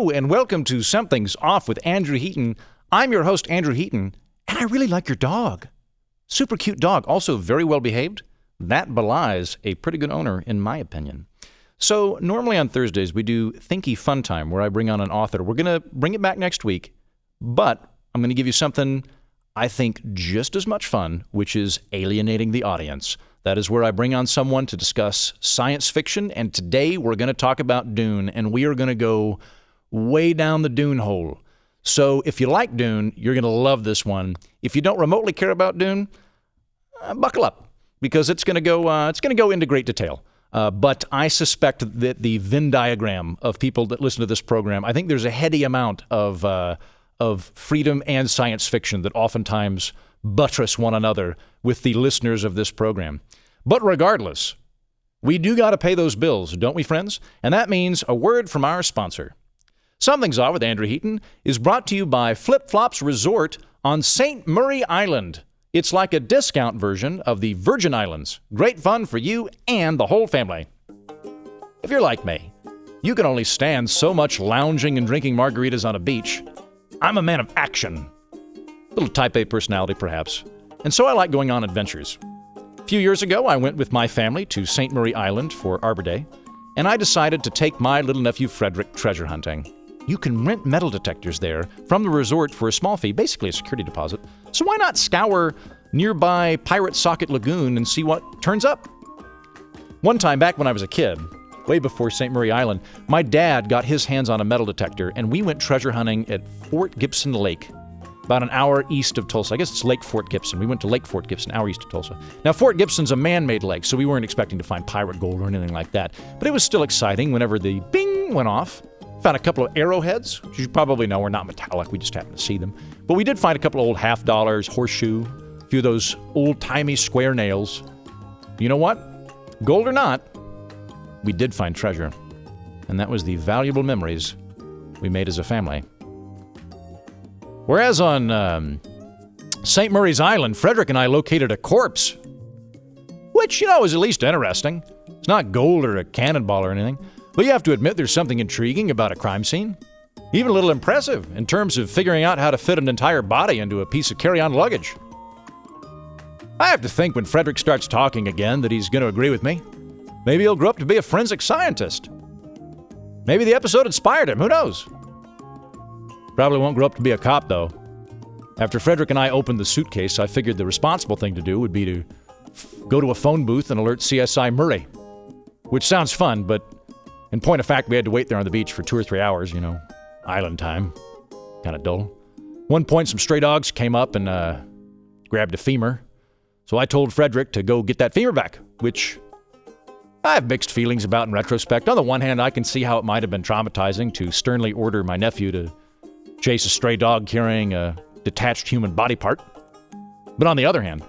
Hello, and welcome to Something's Off with Andrew Heaton. I'm your host, Andrew Heaton, and I really like your dog. Super cute dog, also very well behaved. That belies a pretty good owner, in my opinion. So normally on Thursdays, we do Thinky Fun Time, where I bring on an author. We're going to bring it back next week, but I'm going to give you something I think just as much fun, which is Alienating the Audience. That is where I bring on someone to discuss science fiction, and today we're going to talk about Dune, and we are going to go way down the Dune hole. So if you like Dune, you're going to love this one. If you don't remotely care about Dune, buckle up, because it's going to go into great detail. But I suspect that the Venn diagram of people that listen to this program, I think there's a heady amount of freedom and science fiction that oftentimes buttress one another with the listeners of this program. But regardless, we do got to pay those bills, don't we, friends? And that means a word from our sponsor. Something's Off with Andrew Heaton is brought to you by Flip Flops Resort on St. Murray Island. It's like a discount version of the Virgin Islands. Great fun for you and the whole family. If you're like me, you can only stand so much lounging and drinking margaritas on a beach. I'm a man of action. A little type A personality, perhaps. And so I like going on adventures. A few years ago, I went with my family to St. Murray Island for Arbor Day, and I decided to take my little nephew Frederick treasure hunting. You can rent metal detectors there from the resort for a small fee, basically a security deposit. So why not scour nearby Pirate Socket Lagoon and see what turns up? One time back when I was a kid, way before St. Murray Island, my dad got his hands on a metal detector, and we went treasure hunting at Fort Gibson Lake, about an hour east of Tulsa. I guess it's Lake Fort Gibson. We went to Lake Fort Gibson, an hour east of Tulsa. Now, Fort Gibson's a man-made lake, so we weren't expecting to find pirate gold or anything like that. But it was still exciting whenever the bing went off. Found a couple of arrowheads, which you probably know are not metallic. We just happened to see them. But we did find a couple of old $50, horseshoe, a few of those old-timey square nails. You know what? Gold or not, we did find treasure. And that was the valuable memories we made as a family. Whereas on St. Murray's Island, Frederick and I located a corpse, which, is at least interesting. It's not gold or a cannonball or anything, but you have to admit there's something intriguing about a crime scene. Even a little impressive in terms of figuring out how to fit an entire body into a piece of carry-on luggage. I have to think when Frederick starts talking again that he's going to agree with me. Maybe he'll grow up to be a forensic scientist. Maybe the episode inspired him, who knows? Probably won't grow up to be a cop, though. After Frederick and I opened the suitcase, I figured the responsible thing to do would be to go to a phone booth and alert CSI Murray. Which sounds fun, but in point of fact, we had to wait there on the beach for 2 or 3 hours, island time. Kind of dull. One point, some stray dogs came up and grabbed a femur. So I told Frederick to go get that femur back, which I have mixed feelings about in retrospect. On the one hand, I can see how it might have been traumatizing to sternly order my nephew to chase a stray dog carrying a detached human body part. But on the other hand,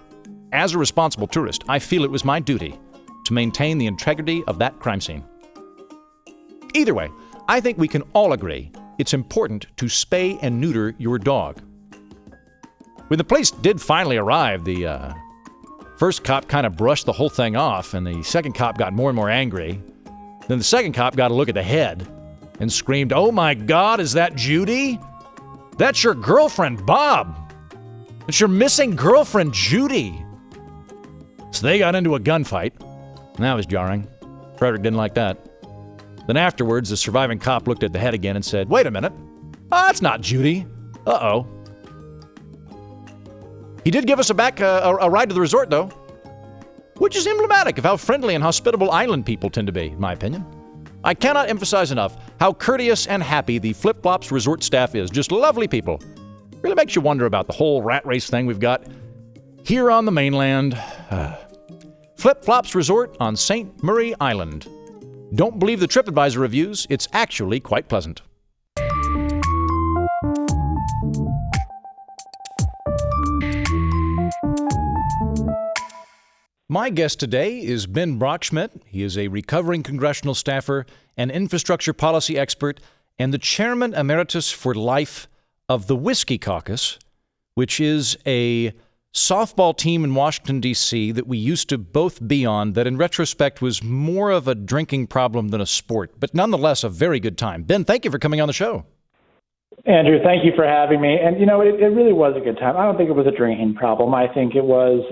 as a responsible tourist, I feel it was my duty to maintain the integrity of that crime scene. Either way, I think we can all agree it's important to spay and neuter your dog. When the police did finally arrive, the first cop kind of brushed the whole thing off, and the second cop got more and more angry. Then the second cop got a look at the head and screamed, "Oh my God, is that Judy? That's your girlfriend, Bob. It's your missing girlfriend, Judy." So they got into a gunfight, and that was jarring. Frederick didn't like that. Then afterwards, the surviving cop looked at the head again and said, "Wait a minute. That's not Judy. Uh-oh." He did give us a ride to the resort, though, which is emblematic of how friendly and hospitable island people tend to be, in my opinion. I cannot emphasize enough how courteous and happy the Flip Flops resort staff is. Just lovely people. Really makes you wonder about the whole rat race thing we've got here on the mainland. Flip Flops Resort on St. Murray Island. Don't believe the TripAdvisor reviews. It's actually quite pleasant. My guest today is Ben Brockschmidt. He is a recovering congressional staffer, an infrastructure policy expert, and the chairman emeritus for life of the Whiskey Caucus, which is a softball team in Washington, D.C. that we used to both be on that in retrospect was more of a drinking problem than a sport, but nonetheless a very good time. Ben, thank you for coming on the show. Andrew, thank you for having me. And, it really was a good time. I don't think it was a drinking problem. I think it was,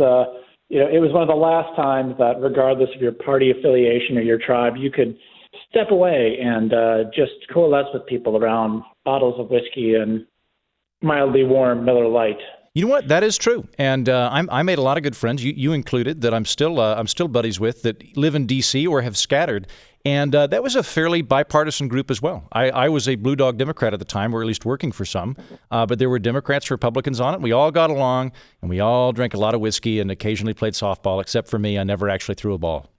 it was one of the last times that regardless of your party affiliation or your tribe, you could step away and just coalesce with people around bottles of whiskey and mildly warm Miller Lite. You know what? That is true, and I made a lot of good friends. You included that I'm still buddies with that live in D.C. or have scattered, and that was a fairly bipartisan group as well. I was a Blue Dog Democrat at the time, or at least working for some, but there were Democrats, Republicans on it. We all got along, and we all drank a lot of whiskey and occasionally played softball. Except for me, I never actually threw a ball.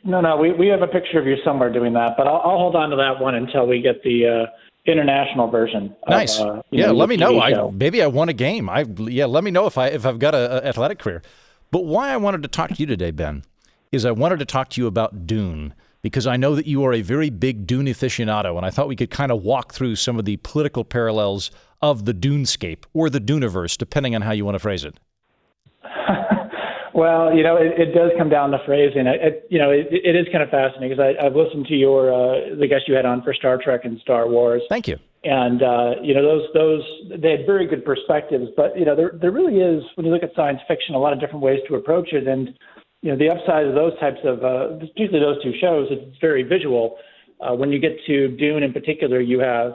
No, we have a picture of you somewhere doing that, but I'll hold on to that one until we get the international version. Nice. Let me know. Maybe I won a game. Let me know if I've got an athletic career. But why I wanted to talk to you today, Ben, is I wanted to talk to you about Dune, because I know that you are a very big Dune aficionado, and I thought we could kind of walk through some of the political parallels of the Dunescape or the Duneverse, depending on how you want to phrase it. Well, it does come down to phrasing. It is kind of fascinating because I've listened to the guest you had on for Star Trek and Star Wars. Thank you. And those they had very good perspectives. But there really is, when you look at science fiction, a lot of different ways to approach it. And the upside of those types of, particularly those two shows, it's very visual. When you get to Dune in particular, you have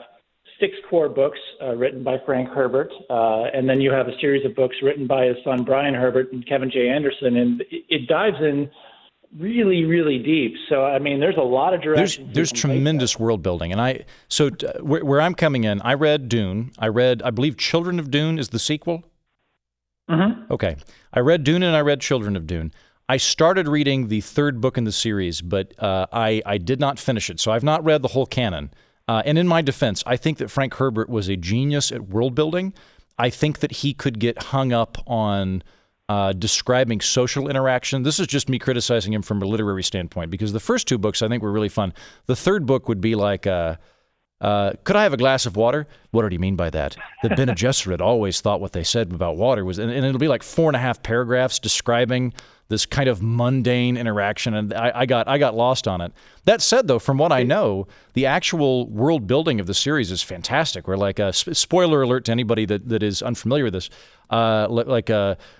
6 core books written by Frank Herbert, and then you have a series of books written by his son Brian Herbert and Kevin J. Anderson, and it dives in really, really deep. So, I mean, there's a lot of directions. There's tremendous world building, and where I'm coming in, I read Dune. I believe Children of Dune is the sequel. Mm-hmm. Okay, I read Dune and I read Children of Dune. I started reading the 3rd book in the series, but I did not finish it, so I've not read the whole canon. And in my defense, I think that Frank Herbert was a genius at world building. I think that he could get hung up on describing social interaction. This is just me criticizing him from a literary standpoint, because the first 2 books I think were really fun. The 3rd book would be like, could I have a glass of water? What did he mean by that? That Bene Gesserit always thought what they said about water was, and it'll be like 4.5 paragraphs describing this kind of mundane interaction, and I got lost on it. That said, though, from what I know, the actual world building of the series is fantastic. Where, like, spoiler alert to anybody that is unfamiliar with this,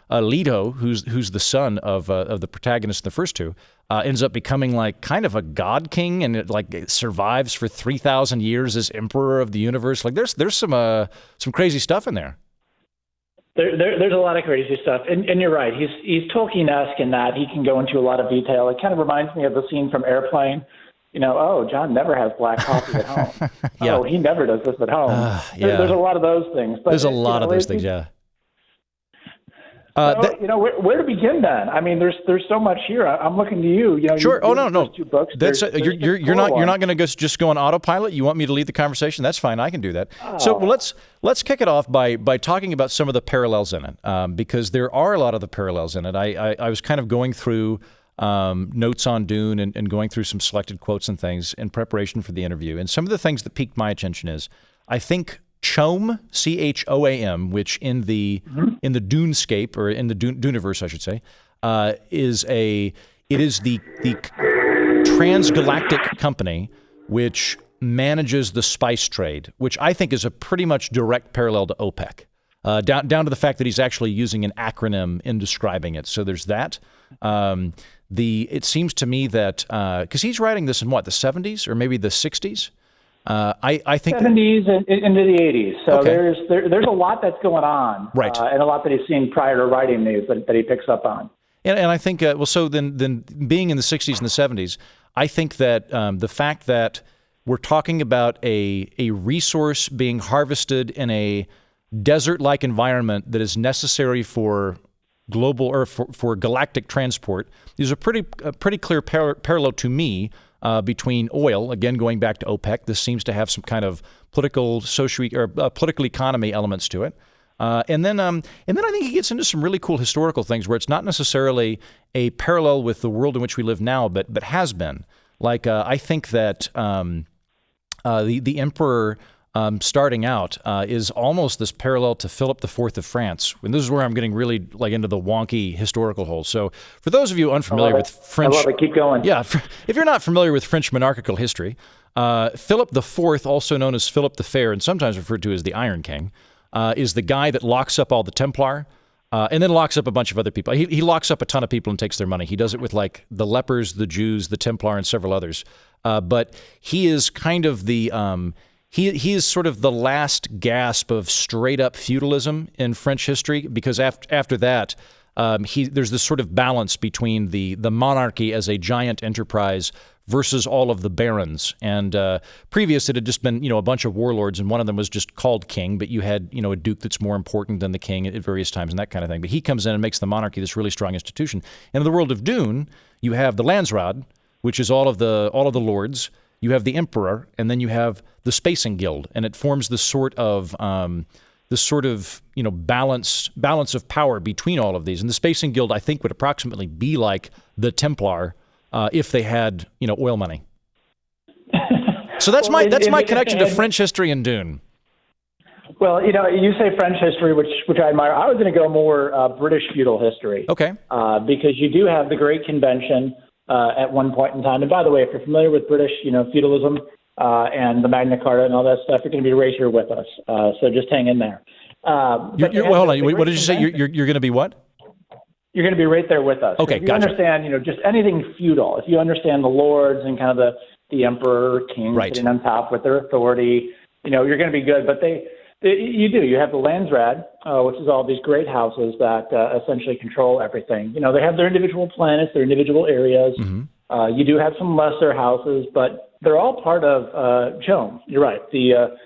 Leto, who's the son of the protagonist in the first 2, ends up becoming like kind of a god king, and it survives for 3,000 years as emperor of the universe. Like, there's some crazy stuff in there. There's a lot of crazy stuff, and you're right. He's Tolkien-esque in that he can go into a lot of detail. It kind of reminds me of the scene from Airplane. John never has black coffee at home. Yeah. Oh, he never does this at home. Yeah. There's a lot of those things. But there's a lot of those things, yeah. Where to begin then? I mean, there's so much here. I'm looking to you. Sure. No. 2 books. That's you're not going to just go on autopilot. You want me to lead the conversation? That's fine. I can do that. Oh. So let's kick it off by talking about some of the parallels in it, because there are a lot of the parallels in it. I was kind of going through notes on Dune and going through some selected quotes and things in preparation for the interview. And some of the things that piqued my attention is, I think, Chom, Choam, which in the Dunescape, or in the Duneverse, I should say, it is the transgalactic company which manages the spice trade, which I think is a pretty much direct parallel to OPEC, down to the fact that he's actually using an acronym in describing it. So there's that. It seems to me that because he's writing this in the 70s or maybe the 60s. I think 70s and into the 80s. So okay. there's a lot that's going on, right, and a lot that he's seen prior to writing these that he picks up on. And I think so then being in the 60s and the 70s, I think that the fact that we're talking about a resource being harvested in a desert-like environment that is necessary for global or for galactic transport is a pretty clear parallel to me. Between oil, again going back to OPEC, this seems to have some kind of political economy elements to it, and then I think he gets into some really cool historical things where it's not necessarily a parallel with the world in which we live now, but has been. Like I think that the emperor starting out, is almost this parallel to Philip IV of France. And this is where I'm getting really into the wonky historical hole. So for those of you unfamiliar with French... I love it. Keep going. Yeah, if you're not familiar with French monarchical history, Philip IV, also known as Philip the Fair, and sometimes referred to as the Iron King, is the guy that locks up all the Templar, and then locks up a bunch of other people. He locks up a ton of people and takes their money. He does it with the lepers, the Jews, the Templar, and several others. But he is kind of the... He is sort of the last gasp of straight-up feudalism in French history, because after that, there's this sort of balance between the monarchy as a giant enterprise versus all of the barons. And previous, it had just been a bunch of warlords, and one of them was just called king, but you had a duke that's more important than the king at various times and that kind of thing. But he comes in and makes the monarchy this really strong institution. And in the world of Dune, you have the Landsraad, which is all of the lords. You have the emperor, and then you have the spacing guild, and it forms this sort of balance of power between all of these. And the spacing guild, I think, would approximately be like the Templar if they had oil money. So that's my connection to French history and Dune. Well, you say French history, which I admire. I was going to go more British feudal history. Okay. Because you do have the Great Convention at one point in time. And by the way, if you're familiar with British, feudalism and the Magna Carta and all that stuff, you're going to be right here with us. So just hang in there. Hold on. What did you say? You're going to be what? You're going to be right there with us. Okay, if you gotcha. understand, just anything feudal, if you understand the lords and kind of the emperor, king sitting on top with their authority, you're going to be good. But you have the Landsraad, which is all these great houses that essentially control everything. They have their individual planets, their individual areas. Mm-hmm. You do have some lesser houses, but they're all part of CHOAM. You're right. The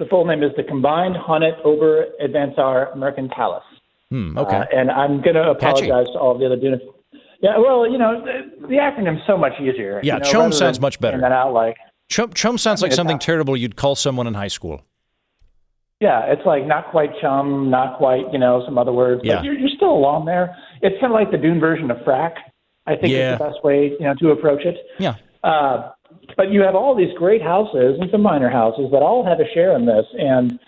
full name is the Combined Honnet Ober Advansar Mercantalis. Okay. And I'm going to apologize to all of the other Dune. Yeah, well, the acronym's so much easier. Yeah, CHOAM sounds much better. That out CHOAM sounds like something terrible you'd call someone in high school. Yeah, it's like not quite chum, not quite, some other words. Yeah. But you're still along there. It's kind of like the Dune version of frack, I think is the best way, to approach it. Yeah. But you have all these great houses and some minor houses that all have a share in this. And,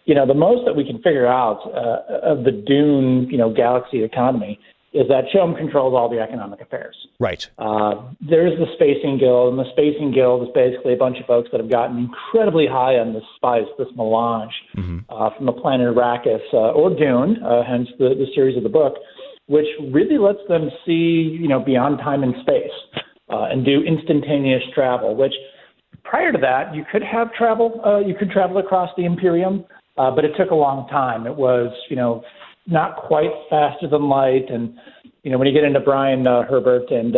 the most that we can figure out of the Dune, galaxy economy is that CHOAM controls all the economic affairs. Right. There's the Spacing Guild, and the Spacing Guild is basically a bunch of folks that have gotten incredibly high on this spice, this melange, from the planet Arrakis or Dune, hence the series of the book, which really lets them see, beyond time and space and do instantaneous travel, which prior to that, you could have travel. You could travel across the Imperium, but it took a long time. It was, not quite faster than light. And, when you get into Brian Herbert and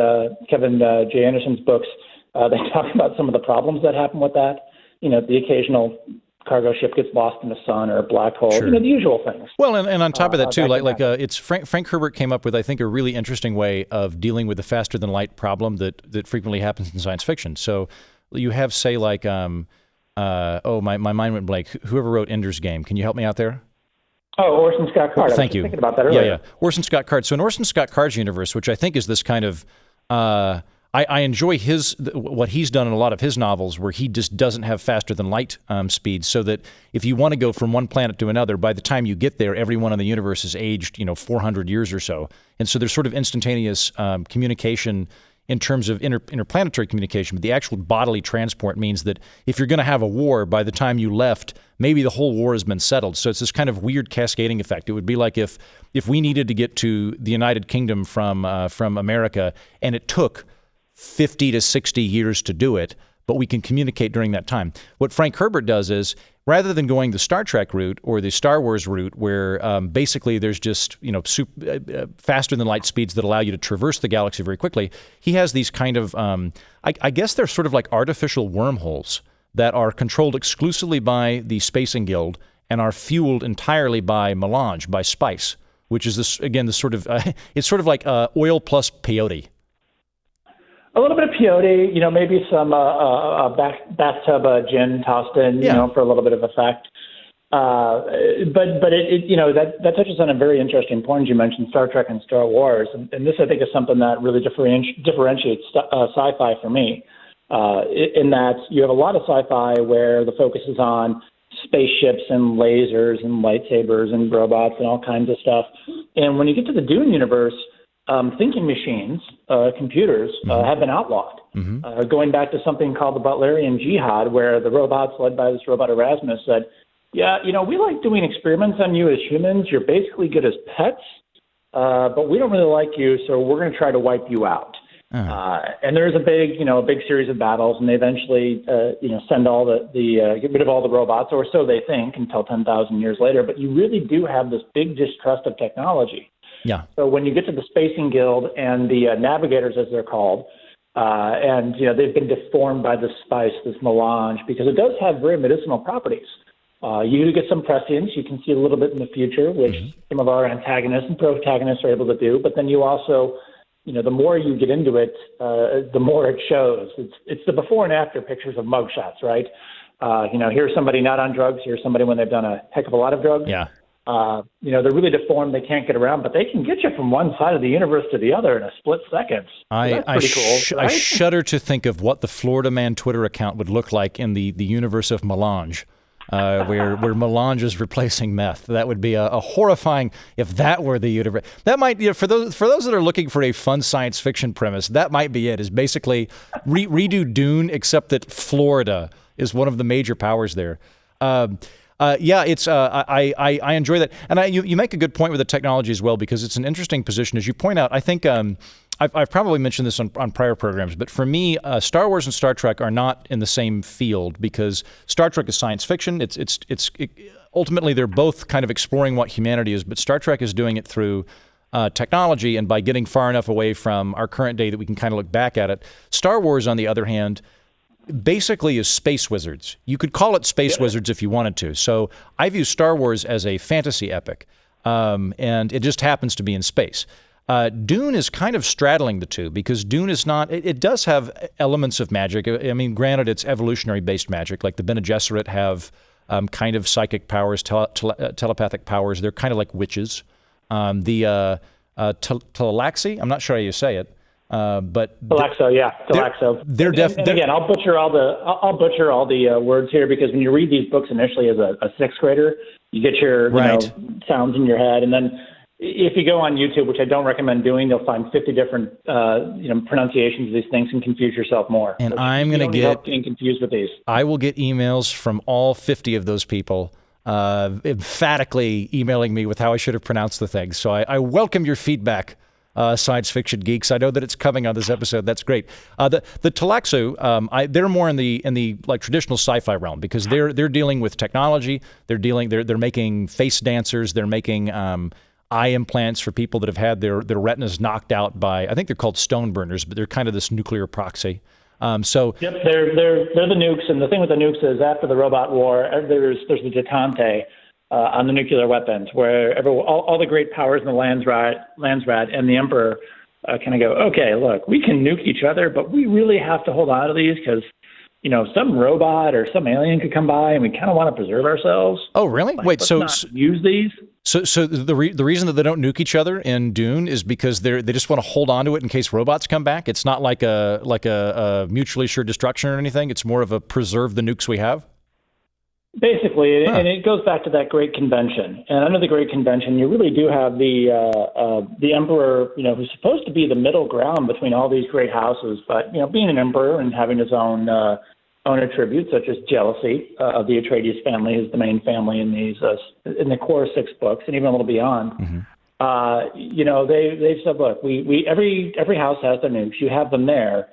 Kevin J. Anderson's books, they talk about some of the problems that happen with that. The occasional cargo ship gets lost in the sun or a black hole, sure. The usual things. Well, and on top of that, too, it's Frank Herbert came up with, I think, a really interesting way of dealing with the faster than light problem that frequently happens in science fiction. So you have, say, my mind went blank. Whoever wrote Ender's Game, can you help me out there? Oh, Orson Scott Card. Thank you. I was thinking about that earlier. Yeah. Orson Scott Card. So in Orson Scott Card's universe, which I think is this kind of, I enjoy what he's done in a lot of his novels, where he just doesn't have faster than light speed, so that if you want to go from one planet to another, by the time you get there, everyone in the universe is aged, 400 years or so, and so there's sort of instantaneous communication in terms of interplanetary communication, but the actual bodily transport means that if you're going to have a war, by the time you left, maybe the whole war has been settled. So it's this kind of weird cascading effect. It would be like if we needed to get to the United Kingdom from America, and it took 50 to 60 years to do it, but we can communicate during that time. What Frank Herbert does is, rather than going the Star Trek route or the Star Wars route, where basically there's just faster than light speeds that allow you to traverse the galaxy very quickly, he has these kind of, I guess they're sort of like artificial wormholes that are controlled exclusively by the Spacing Guild and are fueled entirely by melange, by spice, which is this sort of, it's sort of like oil plus peyote. A little bit of peyote, maybe some bathtub gin tossed in, for a little bit of effect. But it that touches on a very interesting point. You mentioned Star Trek and Star Wars, and this I think is something that really differentiates sci-fi for me. In that you have a lot of sci-fi where the focus is on spaceships and lasers and lightsabers and robots and all kinds of stuff. And when you get to the Dune universe, thinking machines, computers, have been outlawed. Going back to something called the Butlerian Jihad, where the robots led by this robot Erasmus said, yeah, we like doing experiments on you as humans. You're basically good as pets, but we don't really like you, so we're going to try to wipe you out. And there's a big series of battles, and they eventually, send all get rid of all the robots, or so they think, until 10,000 years later. But you really do have this big distrust of technology. Yeah. So when you get to the Spacing Guild and the navigators, as they're called, and they've been deformed by this spice, this melange, because it does have very medicinal properties. You get some prescience. You can see a little bit in the future, which some of our antagonists and protagonists are able to do. But then you also, the more you get into it, the more it shows. It's the before and after pictures of mugshots, right? Here's somebody not on drugs. Here's somebody when they've done a heck of a lot of drugs. Yeah. They're really deformed. They can't get around, but they can get you from one side of the universe to the other in a split second. That's pretty cool, right? I shudder to think of what the Florida Man Twitter account would look like in the universe of melange. Where melange is replacing meth. That would be a horrifying, if that were the universe. That might, for those that are looking for a fun science fiction premise, that might be it, is basically redo Dune, except that Florida is one of the major powers there. I enjoy that. And you make a good point with the technology as well, because it's an interesting position. As you point out, I think I've probably mentioned this on prior programs, but for me, Star Wars and Star Trek are not in the same field, because Star Trek is science fiction. Ultimately, they're both kind of exploring what humanity is, but Star Trek is doing it through technology and by getting far enough away from our current day that we can kind of look back at it. Star Wars, on the other hand, basically is space wizards. You could call it space wizards if you wanted to. So I view Star Wars as a fantasy epic, and it just happens to be in space. Dune is kind of straddling the two, because Dune is not, it does have elements of magic. I mean, granted, it's evolutionary-based magic. Like the Bene Gesserit have kind of psychic powers, telepathic powers. They're kind of like witches. The Talaxi, I'm not sure how you say it, but Talaxo, yeah, Talaxo. They're and again, I'll butcher all the words here, because when you read these books initially as a sixth grader, you get your sounds in your head, and then if you go on YouTube, which I don't recommend doing, you'll find 50 different pronunciations of these things and confuse yourself more. And I'm going to get getting confused with these. I will get emails from all 50 of those people emphatically emailing me with how I should have pronounced the things. So I welcome your feedback, science fiction geeks. I know that it's coming on this episode. That's great. The Talaxu, they're more in the like traditional sci-fi realm, because they're dealing with technology. They're making face dancers. They're making eye implants for people that have had their retinas knocked out by, I think they're called stone burners, but they're kind of this nuclear proxy. Yep, they're the nukes, and the thing with the nukes is after the robot war, there's the detente on the nuclear weapons, where all the great powers in the Landsrat and the Emperor kind of go, okay, look, we can nuke each other, but we really have to hold on to these, because some robot or some alien could come by, and we kind of want to preserve ourselves. Oh, really? Wait, so use these. So the reason that they don't nuke each other in Dune is because they just want to hold on to it in case robots come back. It's not like a mutually assured destruction or anything. It's more of a preserve the nukes we have. Basically, and it goes back to that Great Convention. And under the Great Convention, you really do have the Emperor, who's supposed to be the middle ground between all these great houses. But being an emperor and having his own attributes, such as jealousy of the Atreides family, who's the main family in the core 6 books, and even a little beyond. They've said, look, we every house has their nukes. You have them there.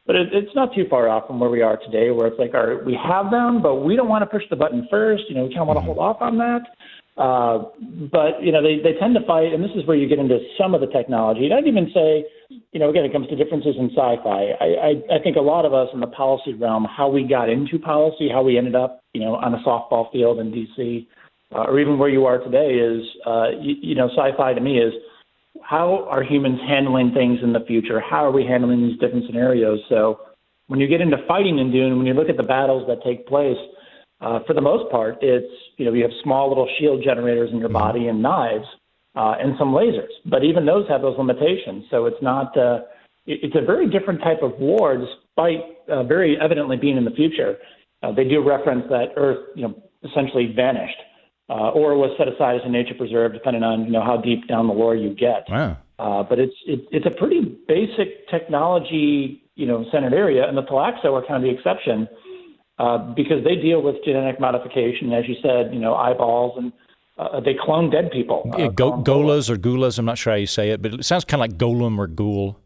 But it's not too far off from where we are today, where it's like, we have them, but we don't want to push the button first. We kind of want to hold off on that. But they tend to fight, and this is where you get into some of the technology. And I'd even say, again, it comes to differences in sci-fi. I think a lot of us in the policy realm, how we got into policy, how we ended up, on a softball field in D.C., or even where you are today is, sci-fi to me is, how are humans handling things in the future? How are we handling these different scenarios? So when you get into fighting in Dune, when you look at the battles that take place, for the most part, it's, you have small little shield generators in your body and knives and some lasers. But even those have those limitations. So it's not it's a very different type of war, despite very evidently being in the future. They do reference that Earth, essentially vanished, or was set aside as a nature preserve, depending on how deep down the lore you get. Wow. But it's a pretty basic technology centered area, and the Talaxo are kind of the exception because they deal with genetic modification, as you said, eyeballs, and they clone dead people. Golas or gulas, I'm not sure how you say it, but it sounds kind of like golem or ghoul.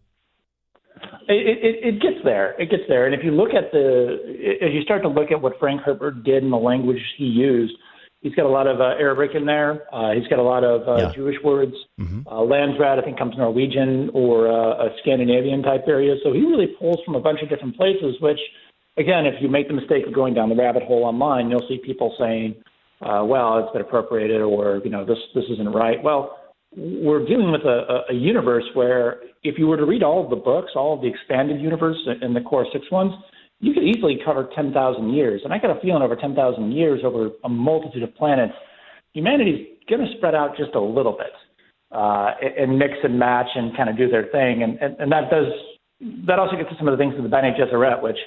It gets there. It gets there. And if you look at as you start to look at what Frank Herbert did and the language he used, he's got a lot of Arabic in there. He's got a lot of Jewish words. Mm-hmm. Landsrat, I think, comes Norwegian or a Scandinavian type area. So he really pulls from a bunch of different places, which, again, if you make the mistake of going down the rabbit hole online, you'll see people saying, well, it's been appropriated, or, this isn't right. Well, we're dealing with a universe where if you were to read all of the books, all of the expanded universe and the core 6 ones, you could easily cover 10,000 years. And I got a feeling over 10,000 years, over a multitude of planets, humanity's going to spread out just a little bit and mix and match and kind of do their thing. And that also gets to some of the things in the Bene Gesserit, which,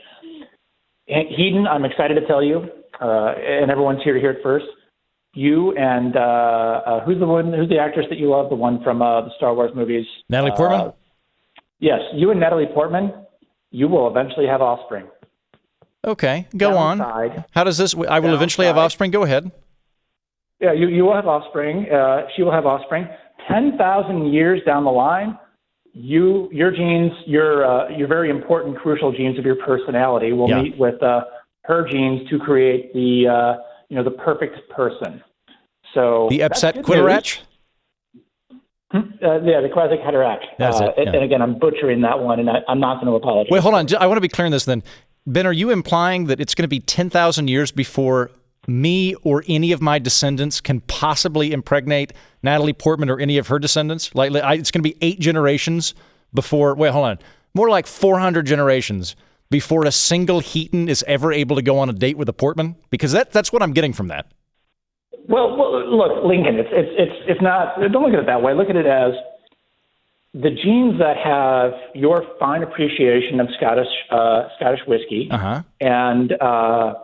Heaton, I'm excited to tell you, and everyone's here to hear it first. You and who's the actress that you love, the one from the Star Wars movies? Natalie Portman? Yes, you and Natalie Portman, you will eventually have offspring. Okay, go on. How does this? I will eventually have offspring. Go ahead. Yeah, you will have offspring. She will have offspring. 10,000 years down the line, your genes, your very important, crucial genes of your personality will meet with her genes to create the perfect person. So the Epset Quitterach? The Quasic Haderach. That's it. Yeah. And again, I'm butchering that one, and I'm not going to apologize. Wait, hold on. I want to be clear on this then. Ben, are you implying that it's going to be 10,000 years before me or any of my descendants can possibly impregnate Natalie Portman or any of her descendants? It's going to be 8 generations before... Wait, hold on. More like 400 generations before a single Heaton is ever able to go on a date with a Portman? Because that's what I'm getting from that. Well, look, Lincoln, it's not... Don't look at it that way. Look at it as the genes that have your fine appreciation of Scottish whiskey and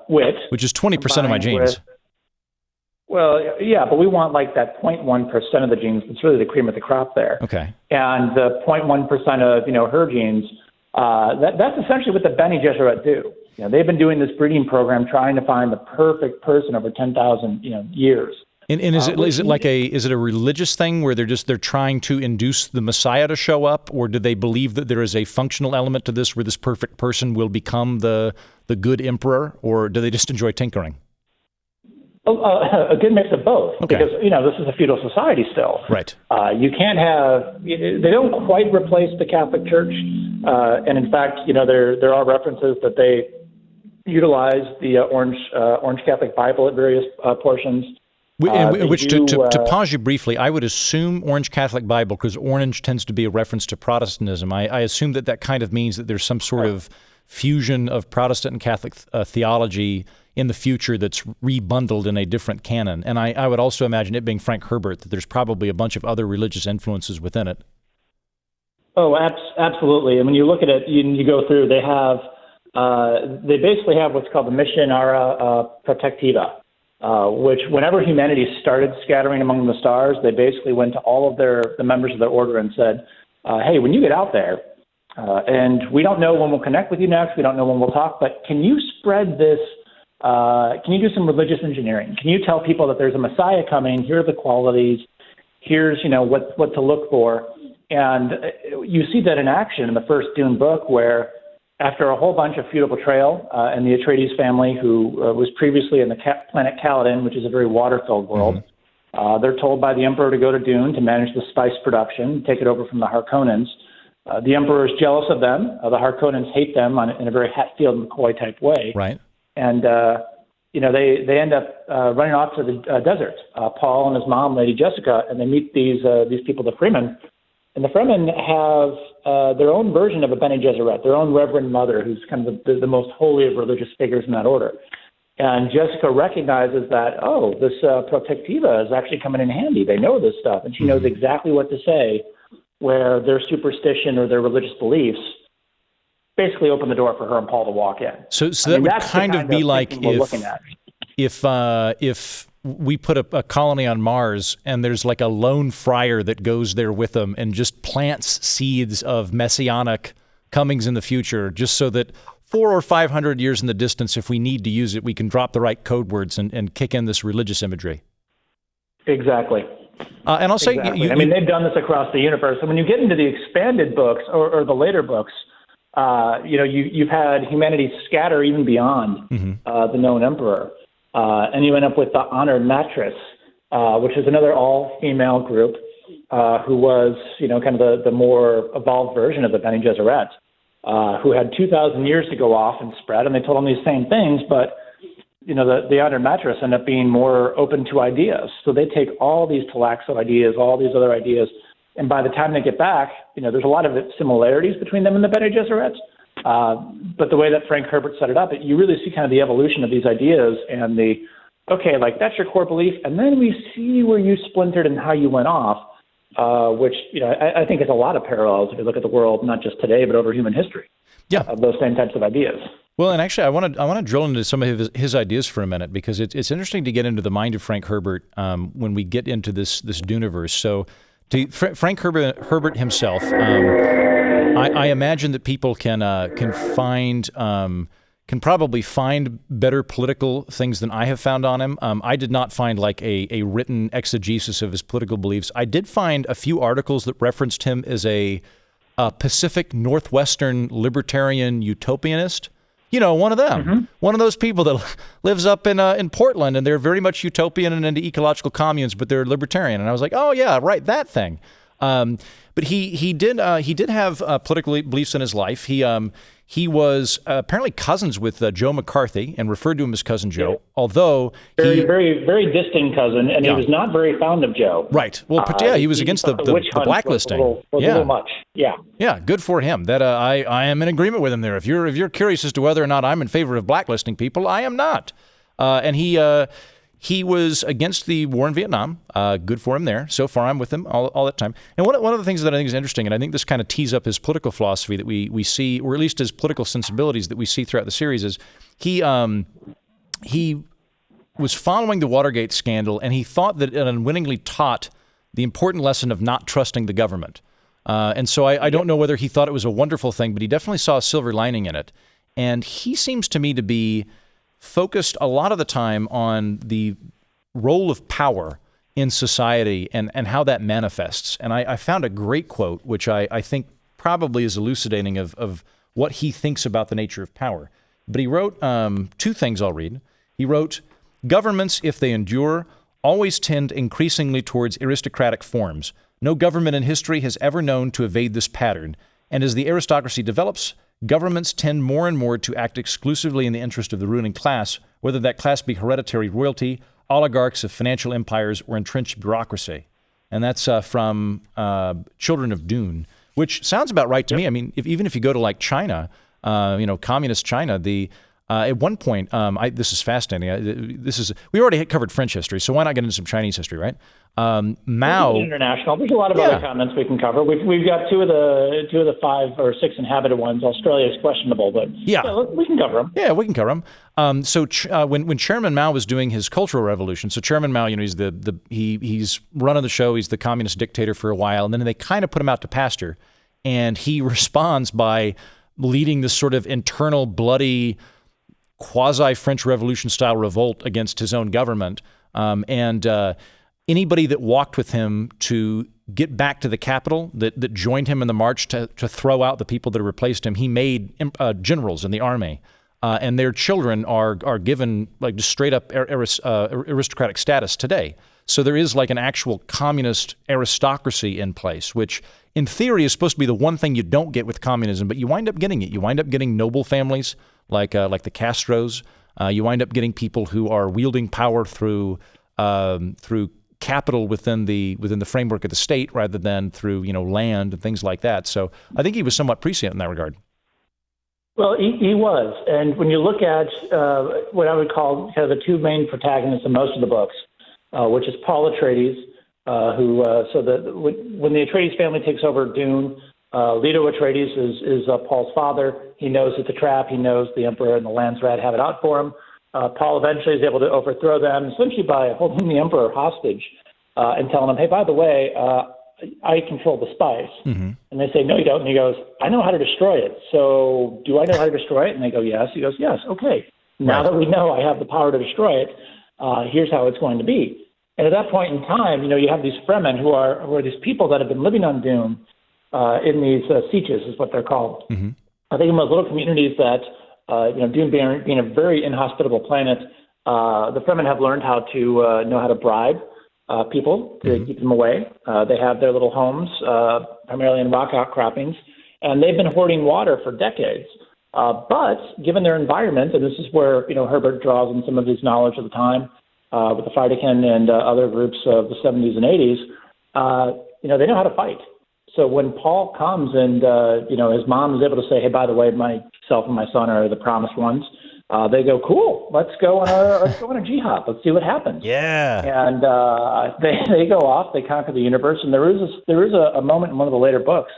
wit... Which is 20% of my genes. Well, yeah, but we want like that 0.1% of the genes. It's really the cream of the crop there. Okay. And the 0.1% of, her genes... that's essentially what the Bene Gesserit do. They've been doing this breeding program, trying to find the perfect person over 10,000 years. And is it a religious thing where they're trying to induce the Messiah to show up, or do they believe that there is a functional element to this where this perfect person will become the good emperor, or do they just enjoy tinkering? A good mix of both, okay. Because this is a feudal society still. Right. You can't have. They don't quite replace the Catholic Church, and in fact, there are references that they utilize the Orange Catholic Bible at various portions. To pause you briefly, I would assume Orange Catholic Bible, because orange tends to be a reference to Protestantism. I assume that kind of means that there's some sort of fusion of Protestant and Catholic theology in the future that's rebundled in a different canon. And I would also imagine, it being Frank Herbert, that there's probably a bunch of other religious influences within it. Oh, absolutely. And when you look at it, you go through, they basically have what's called the Missionara Protectiva, which whenever humanity started scattering among the stars, they basically went to all of the members of their order and said, hey, when you get out there, and we don't know when we'll connect with you next, we don't know when we'll talk, but can you spread this, can you do some religious engineering? Can you tell people that there's a Messiah coming, here are the qualities, here's, what to look for? And you see that in action in the first Dune book, where after a whole bunch of feudal betrayal and the Atreides family, who was previously in the planet Caladan, which is a very water-filled world, they're told by the Emperor to go to Dune to manage the spice production, take it over from the Harkonnens. The Emperor is jealous of them. The Harkonnens hate them in a very Hatfield McCoy type way. Right. And, they end up running off to the desert, Paul and his mom, Lady Jessica, and they meet these people, the Fremen. And the Fremen have their own version of a Bene Gesserit, their own Reverend Mother, who's kind of the most holy of religious figures in that order. And Jessica recognizes that, this Protectiva is actually coming in handy. They know this stuff, and she knows exactly what to say, where their superstition or their religious beliefs basically open the door for her and Paul to walk in. So that would kind of be like if we put a colony on Mars and there's like a lone friar that goes there with them and just plants seeds of messianic comings in the future, just so that 400 or 500 years in the distance, if we need to use it, we can drop the right code words and kick in this religious imagery. Exactly. And I'll say, exactly. They've done this across the universe. And when you get into the expanded books or the later books, you've had humanity scatter even beyond the known emperor. And you end up with the Honored Mattress, which is another all-female group who was, kind of the more evolved version of the Bene Gesserit, who had 2,000 years to go off and spread, and they told them these same things, but the Honored Mattress end up being more open to ideas. So they take all these Talaxo ideas, all these other ideas, and by the time they get back, there's a lot of similarities between them and the Bene Gesserit. But the way that Frank Herbert set it up, you really see kind of the evolution of these ideas and that's your core belief, and then we see where you splintered and how you went off, which I think is a lot of parallels if you look at the world, not just today, but over human history. Yeah, of those same types of ideas. Well, and actually, I want to drill into some of his ideas for a minute, because it's interesting to get into the mind of Frank Herbert when we get into this Duneverse. So, Frank Herbert himself, I imagine that people can probably find better political things than I have found on him. I did not find like a written exegesis of his political beliefs. I did find a few articles that referenced him as a Pacific Northwestern libertarian utopianist. One of them, one of those people that lives up in Portland, and they're very much utopian and into ecological communes, but they're libertarian. And I was like, oh yeah, right, that thing. But he did have political beliefs in his life. He was apparently cousins with Joe McCarthy and referred to him as Cousin Joe, although very, very distant cousin, and he was not very fond of Joe. Right. Well, he was against the blacklisting. Was a little much. Yeah. Yeah. Good for him. That I am in agreement with him there. If you're curious as to whether or not I'm in favor of blacklisting people, I am not. And he was against the war in Vietnam. Good for him there. So far, I'm with him all that time. And one of the things that I think is interesting, and I think this kind of tees up his political philosophy that we see, or at least his political sensibilities that we see throughout the series, is he was following the Watergate scandal, and he thought that it unwittingly taught the important lesson of not trusting the government. And so I don't know whether he thought it was a wonderful thing, but he definitely saw a silver lining in it. And he seems to me to be focused a lot of the time on the role of power in society and how that manifests. And I found a great quote, which I think probably is elucidating of what he thinks about the nature of power. But he wrote two things I'll read. He wrote, "Governments, if they endure, always tend increasingly towards aristocratic forms. No government in history has ever known to evade this pattern. And as the aristocracy develops, governments tend more and more to act exclusively in the interest of the ruling class, whether that class be hereditary royalty, oligarchs of financial empires, or entrenched bureaucracy." And that's from Children of Dune, which sounds about right to me. I mean, even if you go to like China, communist China, at one point, this is fascinating. We already covered French history, so why not get into some Chinese history, right? Mao. International. There's a lot of other continents we can cover. We've got two of the 5 or 6 inhabited ones. Australia is questionable, but we can cover them. Yeah, we can cover them. So when Chairman Mao was doing his Cultural Revolution, so Chairman Mao, he's he's running the show. He's the communist dictator for a while, and then they kind of put him out to pasture, and he responds by leading this sort of internal bloody quasi-French Revolution style revolt against his own government, and anybody that walked with him to get back to the capital, that joined him in the march to throw out the people that replaced him, he made generals in the army, and their children are given like just straight up aristocratic status today. So there is like an actual communist aristocracy in place, which in theory is supposed to be the one thing you don't get with communism, but you wind up getting it. You wind up getting noble families like the Castros. You wind up getting people who are wielding power through capital within the framework of the state rather than through land and things like that. So I think he was somewhat prescient in that regard. Well, he was, and when you look at what I would call kind of the two main protagonists in most of the books, which is Paul Atreides, when the Atreides family takes over Dune, Leto Atreides is Paul's father. He knows it's a trap. He knows the Emperor and the Landsrat have it out for him. Paul eventually is able to overthrow them, essentially by holding the emperor hostage and telling him, hey, by the way, I control the spice. Mm-hmm. And they say, no, you don't. And he goes, I know how to destroy it. So do I know how to destroy it? And they go, yes. He goes, yes, okay. Now that we know I have the power to destroy it, here's how it's going to be. And at that point in time, you have these Fremen who are these people that have been living on Dune in these sieges, is what they're called. Mm-hmm. I think in those little communities that, Dune being a very inhospitable planet, the Fremen have learned how to know how to bribe people to keep them away. They have their little homes, primarily in rock outcroppings, and they've been hoarding water for decades. But given their environment, and this is where Herbert draws on some of his knowledge of the time with the Feudalism and other groups of the 70s and 80s, they know how to fight. So when Paul comes and his mom is able to say, hey, by the way, myself and my son are the promised ones. They go, cool. Let's go on a jihad. Let's see what happens. Yeah. And they go off. They conquer the universe. And there is a moment in one of the later books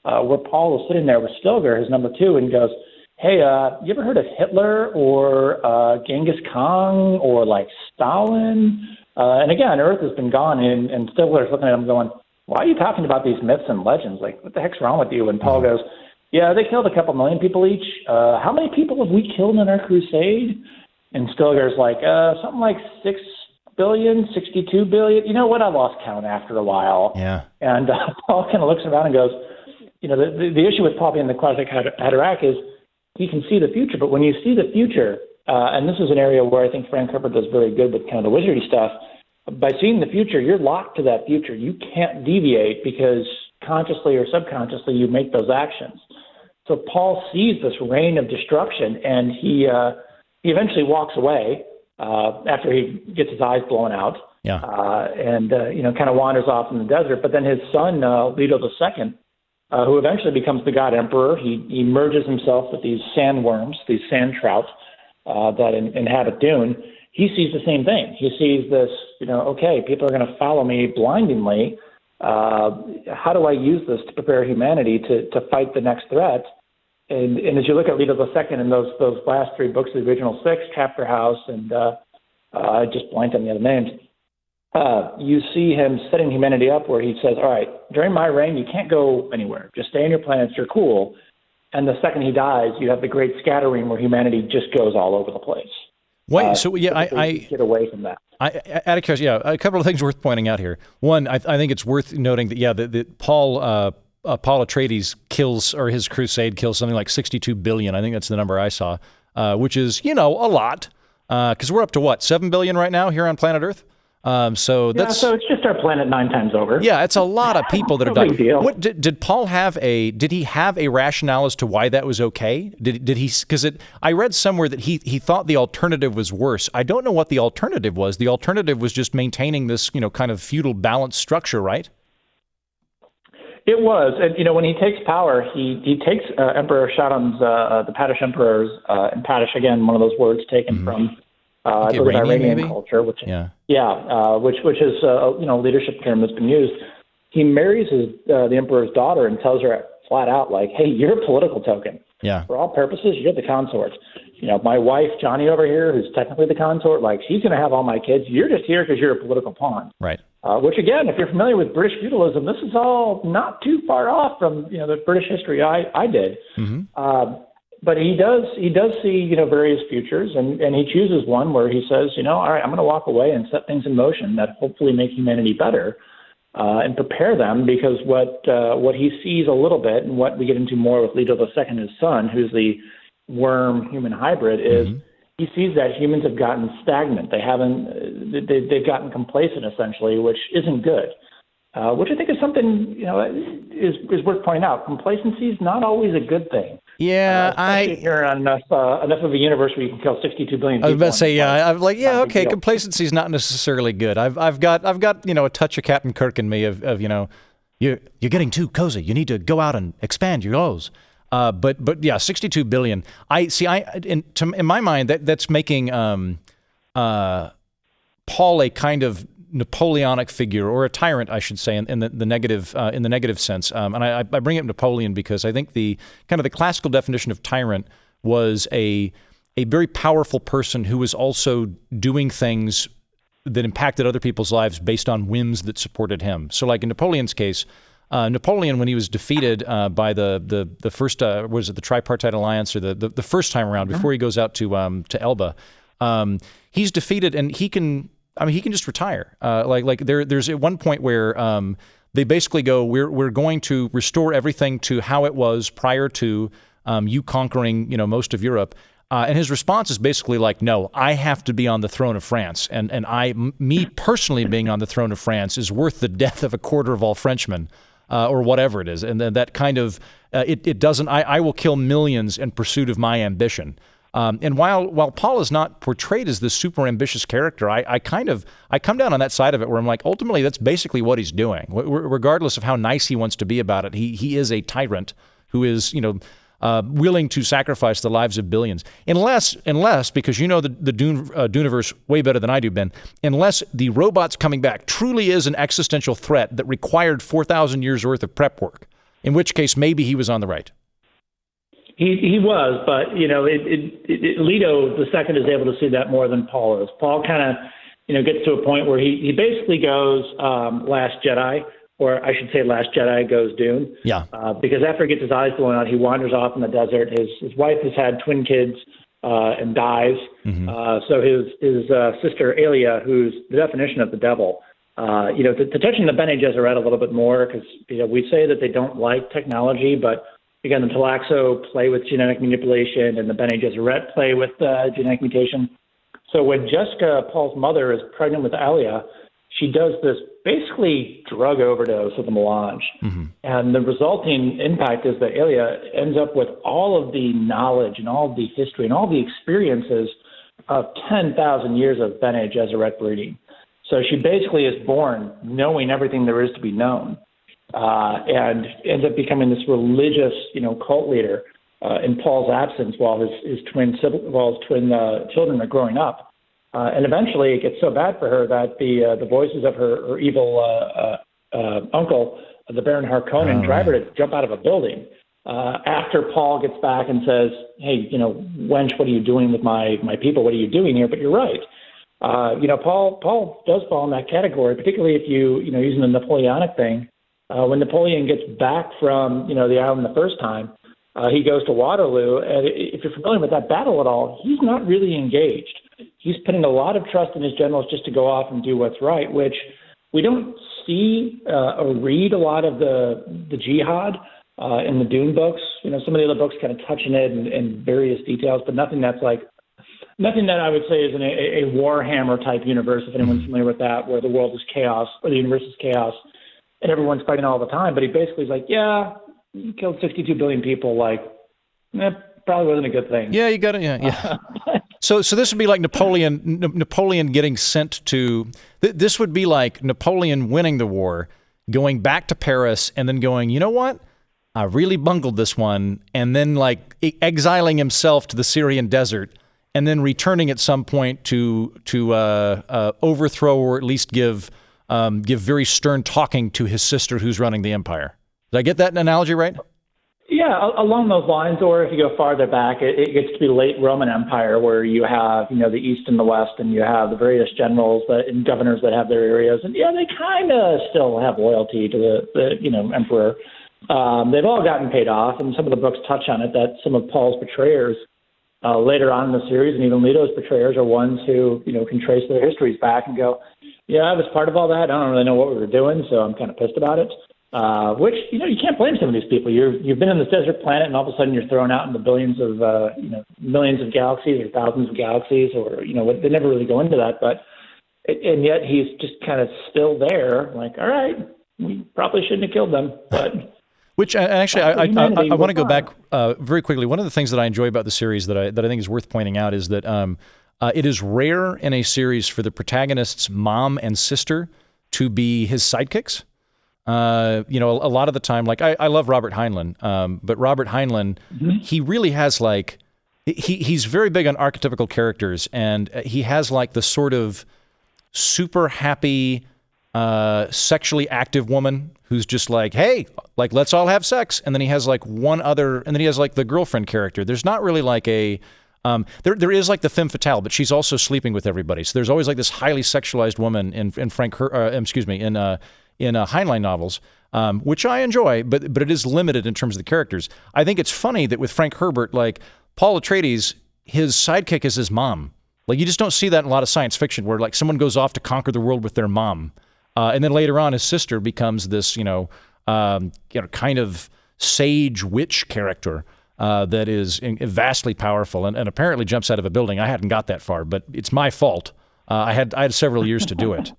where Paul is sitting there with Stilgar, his number 2, and goes, hey, you ever heard of Hitler or Genghis Khan or like Stalin? And again, Earth has been gone, and Stilgar's looking at him going, why are you talking about these myths and legends? Like, what the heck's wrong with you? And Paul goes, yeah, they killed a couple million people each. How many people have we killed in our crusade? And Stilgar's like, something like 6 billion, 62 billion. You know what? I lost count after a while. Yeah. And Paul kind of looks around and goes, the issue with Paul being the Quasic Haderach is he can see the future. But when you see the future, and this is an area where I think Frank Herbert does very good with kind of the wizardy stuff, by seeing the future, you're locked to that future. You can't deviate because consciously or subconsciously you make those actions. So Paul sees this reign of destruction, and he eventually walks away after he gets his eyes blown out. Yeah. And kind of wanders off in the desert. But then his son, Leto II, who eventually becomes the God Emperor, he merges himself with these sandworms, these sand trout that inhabit Dune. He sees the same thing. He sees this, okay, people are going to follow me blindingly. How do I use this to prepare humanity to fight the next threat? And as you look at Leto II in those last 3 books of the original 6, Chapter House, and I just blanked on the other names, you see him setting humanity up where he says, all right, during my reign, you can't go anywhere. Just stay on your planets. You're cool. And the second he dies, you have the great scattering where humanity just goes all over the place. Wait, so yeah, I get away from that. Out of curiosity, a couple of things worth pointing out here. One, I think it's worth noting that Paul Atreides kills, or his crusade kills something like 62 billion. I think that's the number I saw, which is a lot, because we're up to what, 7 billion right now here on planet Earth. So it's just our planet 9 times over. Yeah, it's a lot of people that are no dying. Big deal. What did Paul have did he have a rationale as to why that was okay? Did he, because I read somewhere that he thought the alternative was worse. I don't know what the alternative was. The alternative was just maintaining this, kind of feudal balanced structure, right? It was, and when he takes power, he takes Emperor Shaddam's the Paddish emperors, and Paddish, again, one of those words taken from Iranian culture, which which is leadership term that's been used. He marries the emperor's daughter and tells her flat out, like, hey, you're a political token. Yeah. For all purposes, you're the consort. My wife Johnny over here, who's technically the consort, like, she's going to have all my kids. You're just here because you're a political pawn. Right. Which, again, if you're familiar with British feudalism, this is all not too far off from the British history I did. Mm-hmm. But he does see various futures, and he chooses one where he says, all right, I'm going to walk away and set things in motion that hopefully make humanity better, and prepare them, because what he sees a little bit, and what we get into more with Leto II, his son, who's the worm human hybrid, is he sees that humans have gotten stagnant. They've gotten complacent, essentially, which isn't good. Which I think is something is worth pointing out. Complacency is not always a good thing. Yeah, you're on enough of a universe where you can kill 62 billion people. I was about to say, I'm like, okay, complacency is not necessarily good. I've got a touch of Captain Kirk in me of you're getting too cozy. You need to go out and expand your goals. But yeah, 62 billion. In my mind, that's making Paul a kind of Napoleonic figure, or a tyrant, I should say, in the negative sense. And I bring up Napoleon because I think the classical definition of tyrant was a a very powerful person who was also doing things that impacted other people's lives based on whims that supported him. So like in Napoleon's case, Napoleon, when he was defeated by the first, was it the Tripartite Alliance or the first time around before he goes out to Elba, he's defeated and he can just retire. There's at one point where they basically go, we're going to restore everything to how it was prior to you conquering, most of Europe. And his response is basically like, no, I have to be on the throne of France. And me personally being on the throne of France is worth the death of a quarter of all Frenchmen, or whatever it is. And then that kind of, it doesn't, I will kill millions in pursuit of my ambition. And while Paul is not portrayed as this super ambitious character, I come down on that side of it where I'm like, ultimately, that's basically what he's doing. Regardless of how nice he wants to be about it, he is a tyrant who is, willing to sacrifice the lives of billions. Unless because you know the Duneverse way better than I do, Ben, unless the robots coming back truly is an existential threat that required 4,000 years worth of prep work, in which case maybe he was on the right. He was, but Leto the second is able to see that more than Paul is. Paul kind of gets to a point where he basically goes Last Jedi. Or I should say Last Jedi goes Dune. Yeah. Because after he gets his eyes blown out, he wanders off in the desert. His wife has had twin kids and dies. Mm-hmm. So his sister, Alia, who's the definition of the devil, to touch on the Bene Gesserit a little bit more, because we say that they don't like technology, but again, the Talaxo play with genetic manipulation and the Bene Gesserit play with genetic mutation. So when Jessica, Paul's mother, is pregnant with Alia, she does this basically drug overdose of the melange. Mm-hmm. And the resulting impact is that Alia ends up with all of the knowledge and all of the history and all the experiences of 10,000 years of Bene Gesserit breeding. So she basically is born knowing everything there is to be known, and ends up becoming this religious, cult leader in Paul's absence while his twin children are growing up. And eventually it gets so bad for her that the voices of her evil uncle, the Baron Harkonnen, drive her to jump out of a building. After Paul gets back and says, hey, wench, what are you doing with my people? What are you doing here? But you're right. Paul does fall in that category, particularly if using the Napoleonic thing. When Napoleon gets back from, the island the first time, he goes to Waterloo. And if you're familiar with that battle at all, he's not really engaged. He's putting a lot of trust in his generals just to go off and do what's right, which we don't see or read a lot of the jihad in the Dune books. Some of the other books kind of touching it in various details, but nothing that I would say is in a Warhammer type universe, if anyone's familiar with that, where the world is chaos or the universe is chaos and everyone's fighting all the time. But he basically is like, yeah, you killed 62 billion people. Probably wasn't a good thing. Yeah, you got it. Yeah. So this would be like Napoleon getting sent to. This would be like Napoleon winning the war, going back to Paris, and then going, you know what? I really bungled this one, and then exiling himself to the Syrian desert, and then returning at some point to overthrow or at least give very stern talking to his sister who's running the empire. Did I get that analogy right? Yeah, along those lines, or if you go farther back, it gets to be late Roman Empire, where you have, the East and the West, and you have the various generals and governors that have their areas, and they kind of still have loyalty to the emperor. They've all gotten paid off, and some of the books touch on it, that some of Paul's betrayers later on in the series, and even Leto's betrayers, are ones who, can trace their histories back and go, yeah, I was part of all that. I don't really know what we were doing, so I'm kind of pissed about it. Which, you can't blame some of these people. You've been on this desert planet, and all of a sudden you're thrown out into billions of, millions of galaxies or thousands of galaxies, or, they never really go into that. But, and yet he's just kind of still there, like, all right, we probably shouldn't have killed them. But which actually, I want to go back very quickly. One of the things that I enjoy about the series that I think is worth pointing out is that it is rare in a series for the protagonist's mom and sister to be his sidekicks. A lot of the time, I love Robert Heinlein, but Robert Heinlein, he really has he's very big on archetypical characters, and he has the sort of super happy, sexually active woman who's just hey, let's all have sex. And then he has one other, and then he has the girlfriend character. There's not really There is like the femme fatale, but she's also sleeping with everybody. So there's always like this highly sexualized woman in Heinlein novels, which I enjoy, but it is limited in terms of the characters. I think it's funny that with Frank Herbert, like Paul Atreides, his sidekick is his mom. Like you just don't see that in a lot of science fiction where like someone goes off to conquer the world with their mom. And then later on, his sister becomes this, kind of sage witch character that is vastly powerful and apparently jumps out of a building. I hadn't got that far, but it's my fault. I had several years to do it.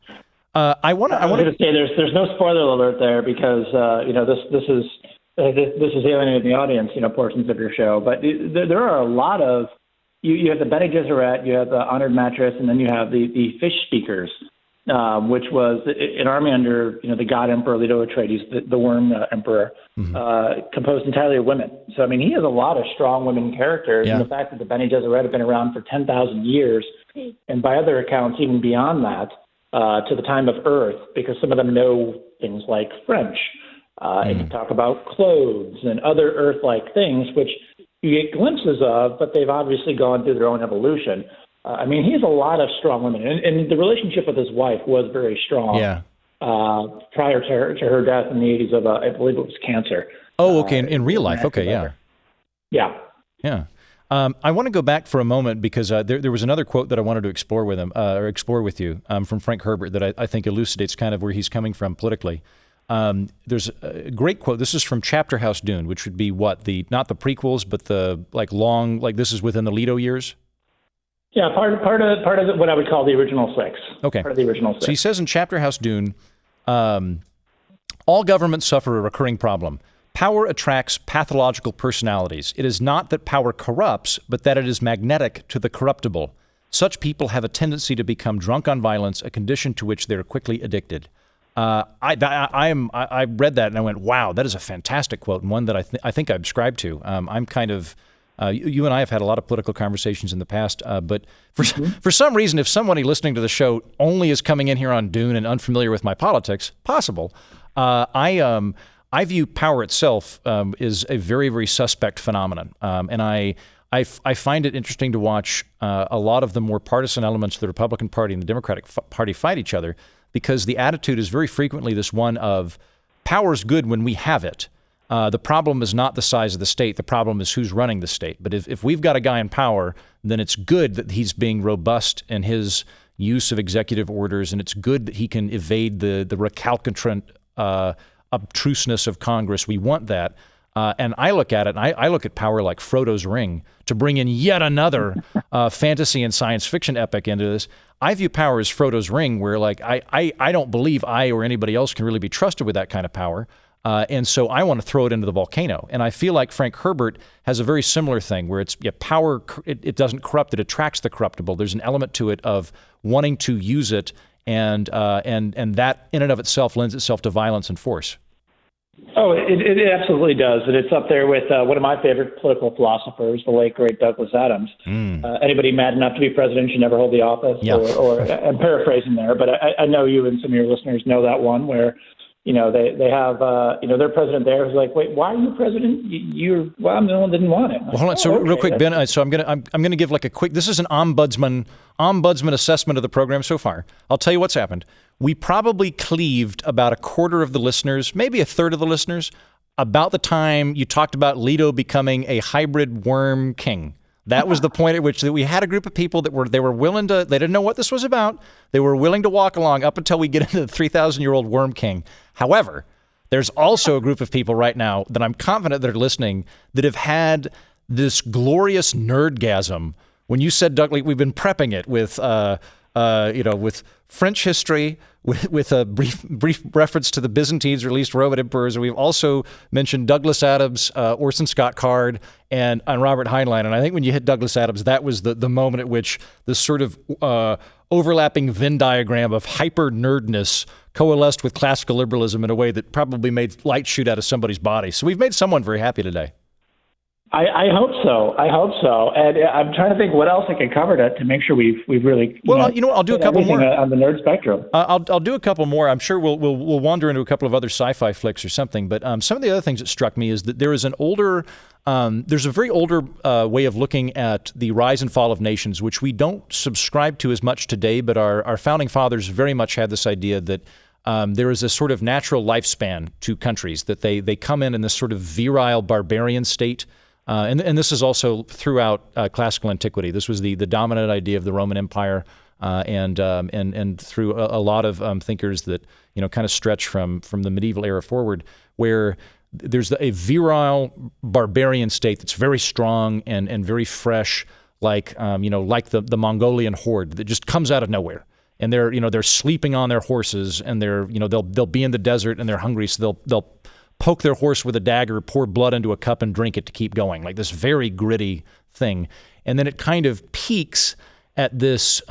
I want to say there's no spoiler alert there because this is alienating the audience, portions of your show. But there are a lot of you have the Bene Gesserit, you have the Honored Mattress, and then you have the Fish Speakers, which was an army under the God Emperor Leto Atreides, the Worm Emperor, composed entirely of women. So I mean, he has a lot of strong women characters, and the fact that the Bene Gesserit have been around for 10,000 years, and by other accounts even beyond that, to the time of Earth, because some of them know things like French, and you talk about clothes and other Earth-like things, which you get glimpses of, but they've obviously gone through their own evolution. I mean, he has a lot of strong women, and the relationship with his wife was very strong. Yeah. Prior to her death in the 80s of, I believe it was cancer. Oh, okay. In real life. Okay. Yeah. Yeah. Yeah. I want to go back for a moment because there was another quote that I wanted to explore with him or explore with you from Frank Herbert that I think elucidates kind of where he's coming from politically. There's a great quote. This is from Chapter House Dune, which would be what not the prequels, but the long this is within the Leto years. Yeah, part of what I would call the original six. Okay. Part of the original six. So he says in Chapter House Dune, all governments suffer a recurring problem. Power attracts pathological personalities. It is not that power corrupts, but that it is magnetic to the corruptible. Such people have a tendency to become drunk on violence, a condition to which they are quickly addicted. I read that and I went, wow, that is a fantastic quote and one that I think I subscribe to. I'm kind of you and I have had a lot of political conversations in the past, but for some reason, if somebody listening to the show only is coming in here on Dune and unfamiliar with my politics, possible, I view power itself is a very, very suspect phenomenon, and I find it interesting to watch a lot of the more partisan elements of the Republican Party and the Democratic Party fight each other, because the attitude is very frequently this one of power's good when we have it. The problem is not the size of the state. The problem is who's running the state. But if we've got a guy in power, then it's good that he's being robust in his use of executive orders, and it's good that he can evade the recalcitrant obtuseness of Congress. We want that. And I look at it, and I look at power like Frodo's ring, to bring in yet another fantasy and science fiction epic into this. I view power as Frodo's ring, where like I don't believe I or anybody else can really be trusted with that kind of power. And so I want to throw it into the volcano. And I feel like Frank Herbert has a very similar thing where it's power, it doesn't corrupt, it attracts the corruptible. There's an element to it of wanting to use it, and that in and of itself lends itself to violence and force. Oh, it absolutely does. And it's up there with one of my favorite political philosophers, the late, great Douglas Adams. Anybody mad enough to be president should never hold the office. Yeah. Or I'm paraphrasing there, but I know you and some of your listeners know that one where, they have, their president there who's like, wait, why are you president? Well, I'm the one that didn't want it. Well, hold on. So real quick, Ben, so I'm gonna give like a quick, this is an ombudsman assessment of the program so far. I'll tell you what's happened. We probably cleaved about a quarter of the listeners, maybe a third of the listeners, about the time you talked about Leto becoming a hybrid worm king. That was the point at which that we had a group of people that were willing to, they didn't know what this was about. They were willing to walk along up until we get into the 3,000-year-old worm king. However, there's also a group of people right now that I'm confident that are listening that have had this glorious nerdgasm. When you said, Doug, we've been prepping it with, with French history, with a brief reference to the Byzantines, or at least Roman emperors. And we've also mentioned Douglas Adams, Orson Scott Card, and Robert Heinlein. And I think when you hit Douglas Adams, that was the moment at which this sort of overlapping Venn diagram of hyper nerdness coalesced with classical liberalism in a way that probably made light shoot out of somebody's body. So we've made someone very happy today. I hope so. And I'm trying to think what else I can cover to make sure we've really I'll do a couple more on the nerd spectrum. I'll do a couple more. I'm sure we'll wander into a couple of other sci-fi flicks or something. But some of the other things that struck me is that there is there's a very older way of looking at the rise and fall of nations, which we don't subscribe to as much today. But our founding fathers very much had this idea that there is a sort of natural lifespan to countries, that they come in this sort of virile barbarian state. And this is also throughout classical antiquity. This was the dominant idea of the Roman Empire, and through a lot of thinkers that kind of stretch from the medieval era forward, where there's a virile barbarian state that's very strong and very fresh, like like the Mongolian horde that just comes out of nowhere. And they're sleeping on their horses, and they'll be in the desert and they're hungry, so they'll poke their horse with a dagger, pour blood into a cup, and drink it to keep going, like this very gritty thing. And then it kind of peaks at this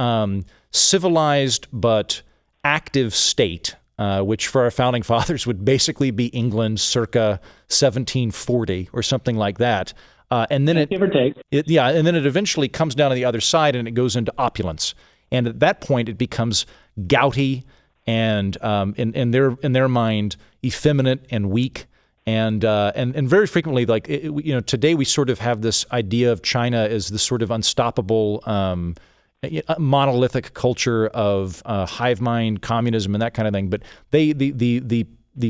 civilized but active state, which for our founding fathers would basically be England circa 1740 or something like that. And then give or take. And then it eventually comes down to the other side, and it goes into opulence. And at that point, it becomes gouty and in their mind, effeminate and weak, and very frequently, like today, we sort of have this idea of China as this sort of unstoppable, monolithic culture of hive mind, communism, and that kind of thing. But the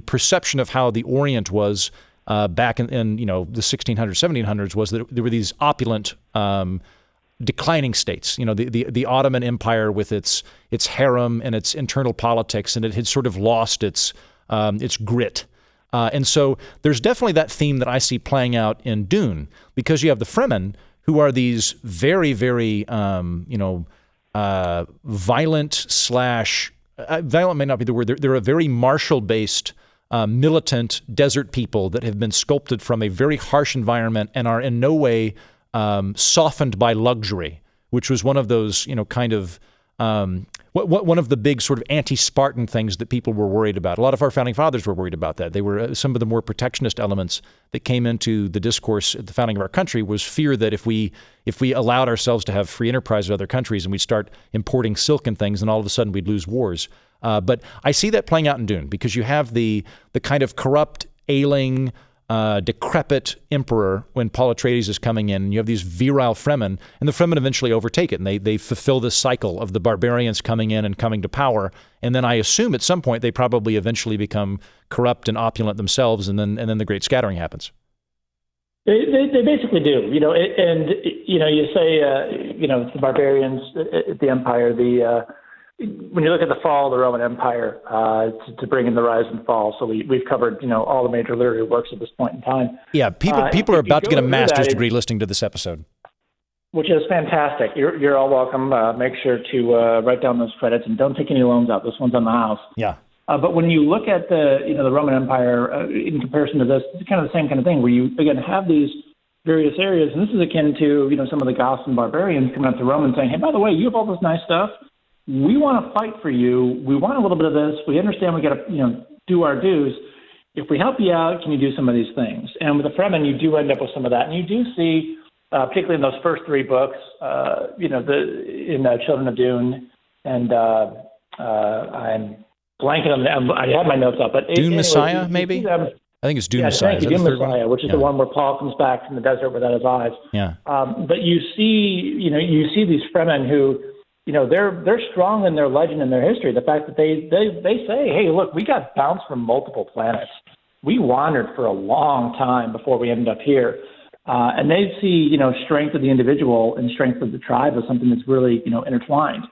perception of how the Orient was back in the 1600s, 1700s was that there were these opulent, declining states. The Ottoman Empire with its harem and its internal politics, and it had sort of lost its grit. And so there's definitely that theme that I see playing out in Dune, because you have the Fremen, who are these very, very violent violent may not be the word. They're a very martial-based, militant desert people that have been sculpted from a very harsh environment and are in no way softened by luxury, which was one of those, kind of one of the big sort of anti-Spartan things that people were worried about. A lot of our founding fathers were worried about that. They were some of the more protectionist elements that came into the discourse at the founding of our country was fear that if we allowed ourselves to have free enterprise with other countries and we'd start importing silk and things, then all of a sudden we'd lose wars. But I see that playing out in Dune, because you have the kind of corrupt, ailing, decrepit emperor when Paul Atreides is coming in, and you have these virile Fremen, and the Fremen eventually overtake it, and they fulfill this cycle of the barbarians coming in and coming to power, and then I assume at some point they probably eventually become corrupt and opulent themselves, and then the great scattering happens. They basically do, and you say the barbarians, the empire, when you look at the fall of the Roman Empire, to bring in the rise and fall, so we've covered all the major literary works at this point in time. Yeah, people are about to get a master's degree listening to this episode, which is fantastic. You're all welcome. Make sure to write down those credits and don't take any loans out. This one's on the house. Yeah. But when you look at the Roman Empire in comparison to this, it's kind of the same kind of thing where you again have these various areas, and this is akin to some of the Goths and barbarians coming up to Rome and saying, "Hey, by the way, you have all this nice stuff. We want to fight for you. We want a little bit of this. We understand we got to, do our dues. If we help you out, can you do some of these things?" And with the Fremen, you do end up with some of that. And you do see, particularly in those first three books, in Children of Dune, and I'm blanking on them. I have my notes up. But Dune Messiah, maybe? I think it's Dune Messiah. Thank you, Dune Messiah, which is the one where Paul comes back from the desert without his eyes. Yeah. But you see these Fremen who, they're strong in their legend and their history. The fact that they say, "Hey, look, we got bounced from multiple planets. We wandered for a long time before we ended up here." And they see, strength of the individual and strength of the tribe as something that's really, intertwined.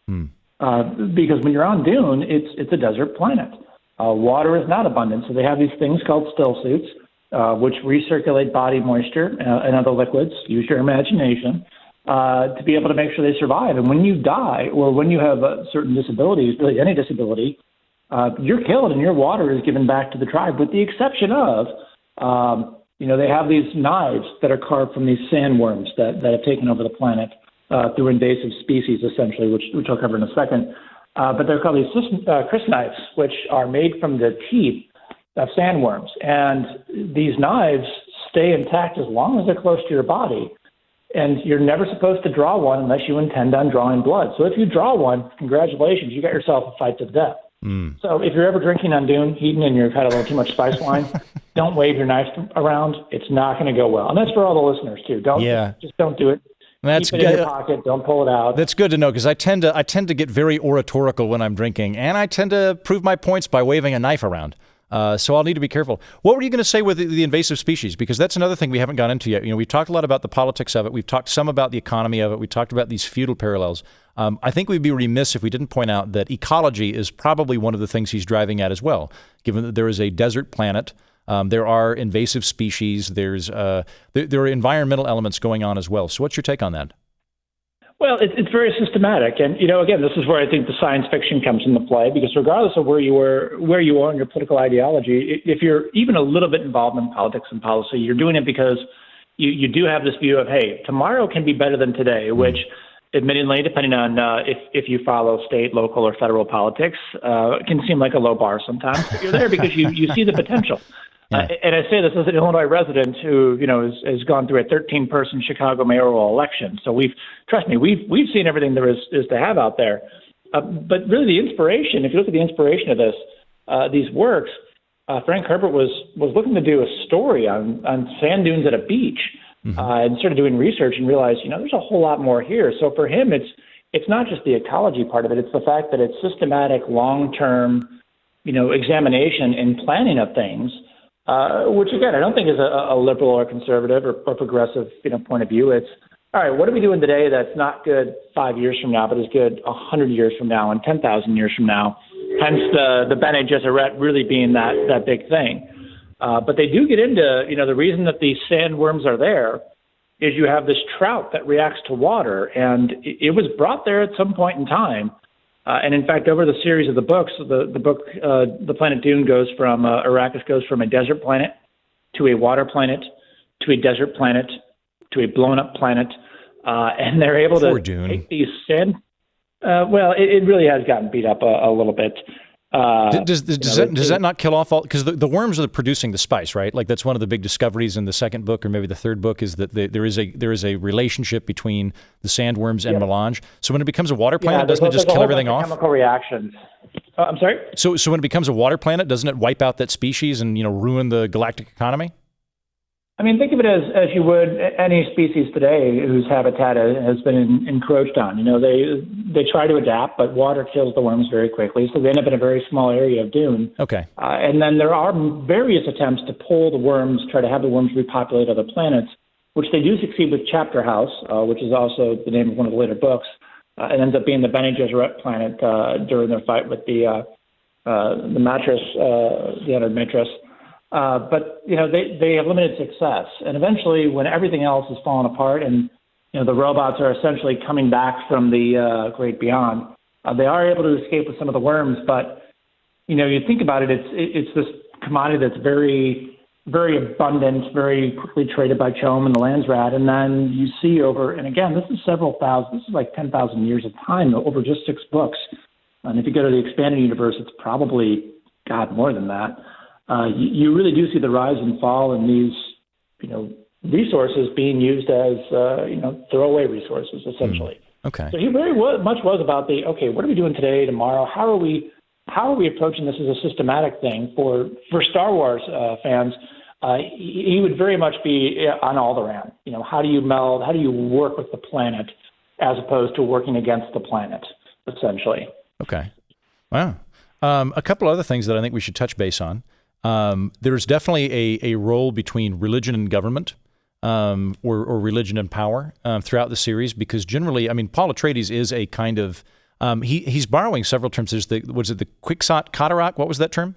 Because when you're on Dune, it's a desert planet. Water is not abundant, so they have these things called still suits, which recirculate body moisture and other liquids. Use your imagination. To be able to make sure they survive. And when you die, or when you have certain disabilities, really any disability, you're killed and your water is given back to the tribe, with the exception of, they have these knives that are carved from these sandworms that have taken over the planet through invasive species, essentially, which I'll cover in a second. But they're called these crysknives, which are made from the teeth of sandworms. And these knives stay intact as long as they're close to your body. And you're never supposed to draw one unless you intend on drawing blood. So if you draw one, congratulations, you got yourself a fight to the death. So if you're ever drinking on Dune, Heaton, and you've had a little too much spice wine, don't wave your knife around. It's not going to go well. And that's for all the listeners, too. Just don't do it. That's Keep it in your pocket. Don't pull it out. That's good to know, because I tend to get very oratorical when I'm drinking, and I tend to prove my points by waving a knife around. So I'll need to be careful. What were you going to say with the invasive species? Because that's another thing we haven't gone into yet. We've talked a lot about the politics of it. We've talked some about the economy of it. We talked about these feudal parallels. I think we'd be remiss if we didn't point out that ecology is probably one of the things he's driving at as well, given that there is a desert planet. There are invasive species. There are environmental elements going on as well. So what's your take on that? Well, it's very systematic. And, again, this is where I think the science fiction comes into play, because regardless of where you are in your political ideology, if you're even a little bit involved in politics and policy, you're doing it because you do have this view of, hey, tomorrow can be better than today, which admittedly, depending on if you follow state, local, or federal politics, can seem like a low bar sometimes. But you're there because you see the potential. Yeah. And I say this as an Illinois resident who, has gone through a 13-person Chicago mayoral election. So we've seen everything there is to have out there. But really, the inspiration, if you look at the inspiration of these works, Frank Herbert was looking to do a story on sand dunes at a beach. And started doing research and realized, there's a whole lot more here. So for him, it's not just the ecology part of it. It's the fact that it's systematic, long-term, examination and planning of things, which, again, I don't think is a liberal or conservative or progressive, point of view. It's, all right, what are we doing today that's not good 5 years from now, but is good 100 years from now and 10,000 years from now? Hence the Bene Gesserit really being that big thing. But they do get into, the reason that these sandworms are there is you have this trout that reacts to water, and it was brought there at some point in time. And in fact, over the series of the books, the book, The Planet Dune goes from, Arrakis goes from a desert planet to a water planet to a desert planet to a blown up planet. And they're able to take these sand. Well, it really has gotten beat up a little bit. Does that not kill off all? Because the worms are producing the spice, right? Like that's one of the big discoveries in the second book, or maybe the third book, is that there is a relationship between the sandworms and melange. So when it becomes a water planet, doesn't it just kill everything off? Chemical reactions. I'm sorry. So when it becomes a water planet, doesn't it wipe out that species and ruin the galactic economy? I mean, think of it as you would any species today whose habitat has been encroached on. They try to adapt, but water kills the worms very quickly, so they end up in a very small area of dune. Okay. And then there are various attempts to pull the worms, try to have the worms repopulate other planets, which they do succeed with Chapter House, which is also the name of one of the later books. It ends up being the Bene Gesserit planet during their fight with the mattress, the other mattress. But they have limited success, and eventually, when everything else is falling apart, and the robots are essentially coming back from the great beyond, they are able to escape with some of the worms. But you think about it, it's this commodity that's very, very abundant, very quickly traded by Chom and the Landsrat, and then you see over, and again, this is several thousand, this is like 10,000 years of time over just 6 books, and if you go to the expanded universe, it's probably more than that. You really do see the rise and fall in these, resources being used as, throwaway resources, essentially. Okay. So he very much was about what are we doing today, tomorrow? How are we approaching this as a systematic thing for Star Wars fans? He would very much be on Alderaan. How do you meld? How do you work with the planet as opposed to working against the planet, essentially? Okay. Wow. A couple other things that I think we should touch base on. There's definitely a role between religion and government, or religion and power throughout the series, because generally, Paul Atreides is a kind of he's borrowing several terms. There's the Quixote Cataract? What was that term?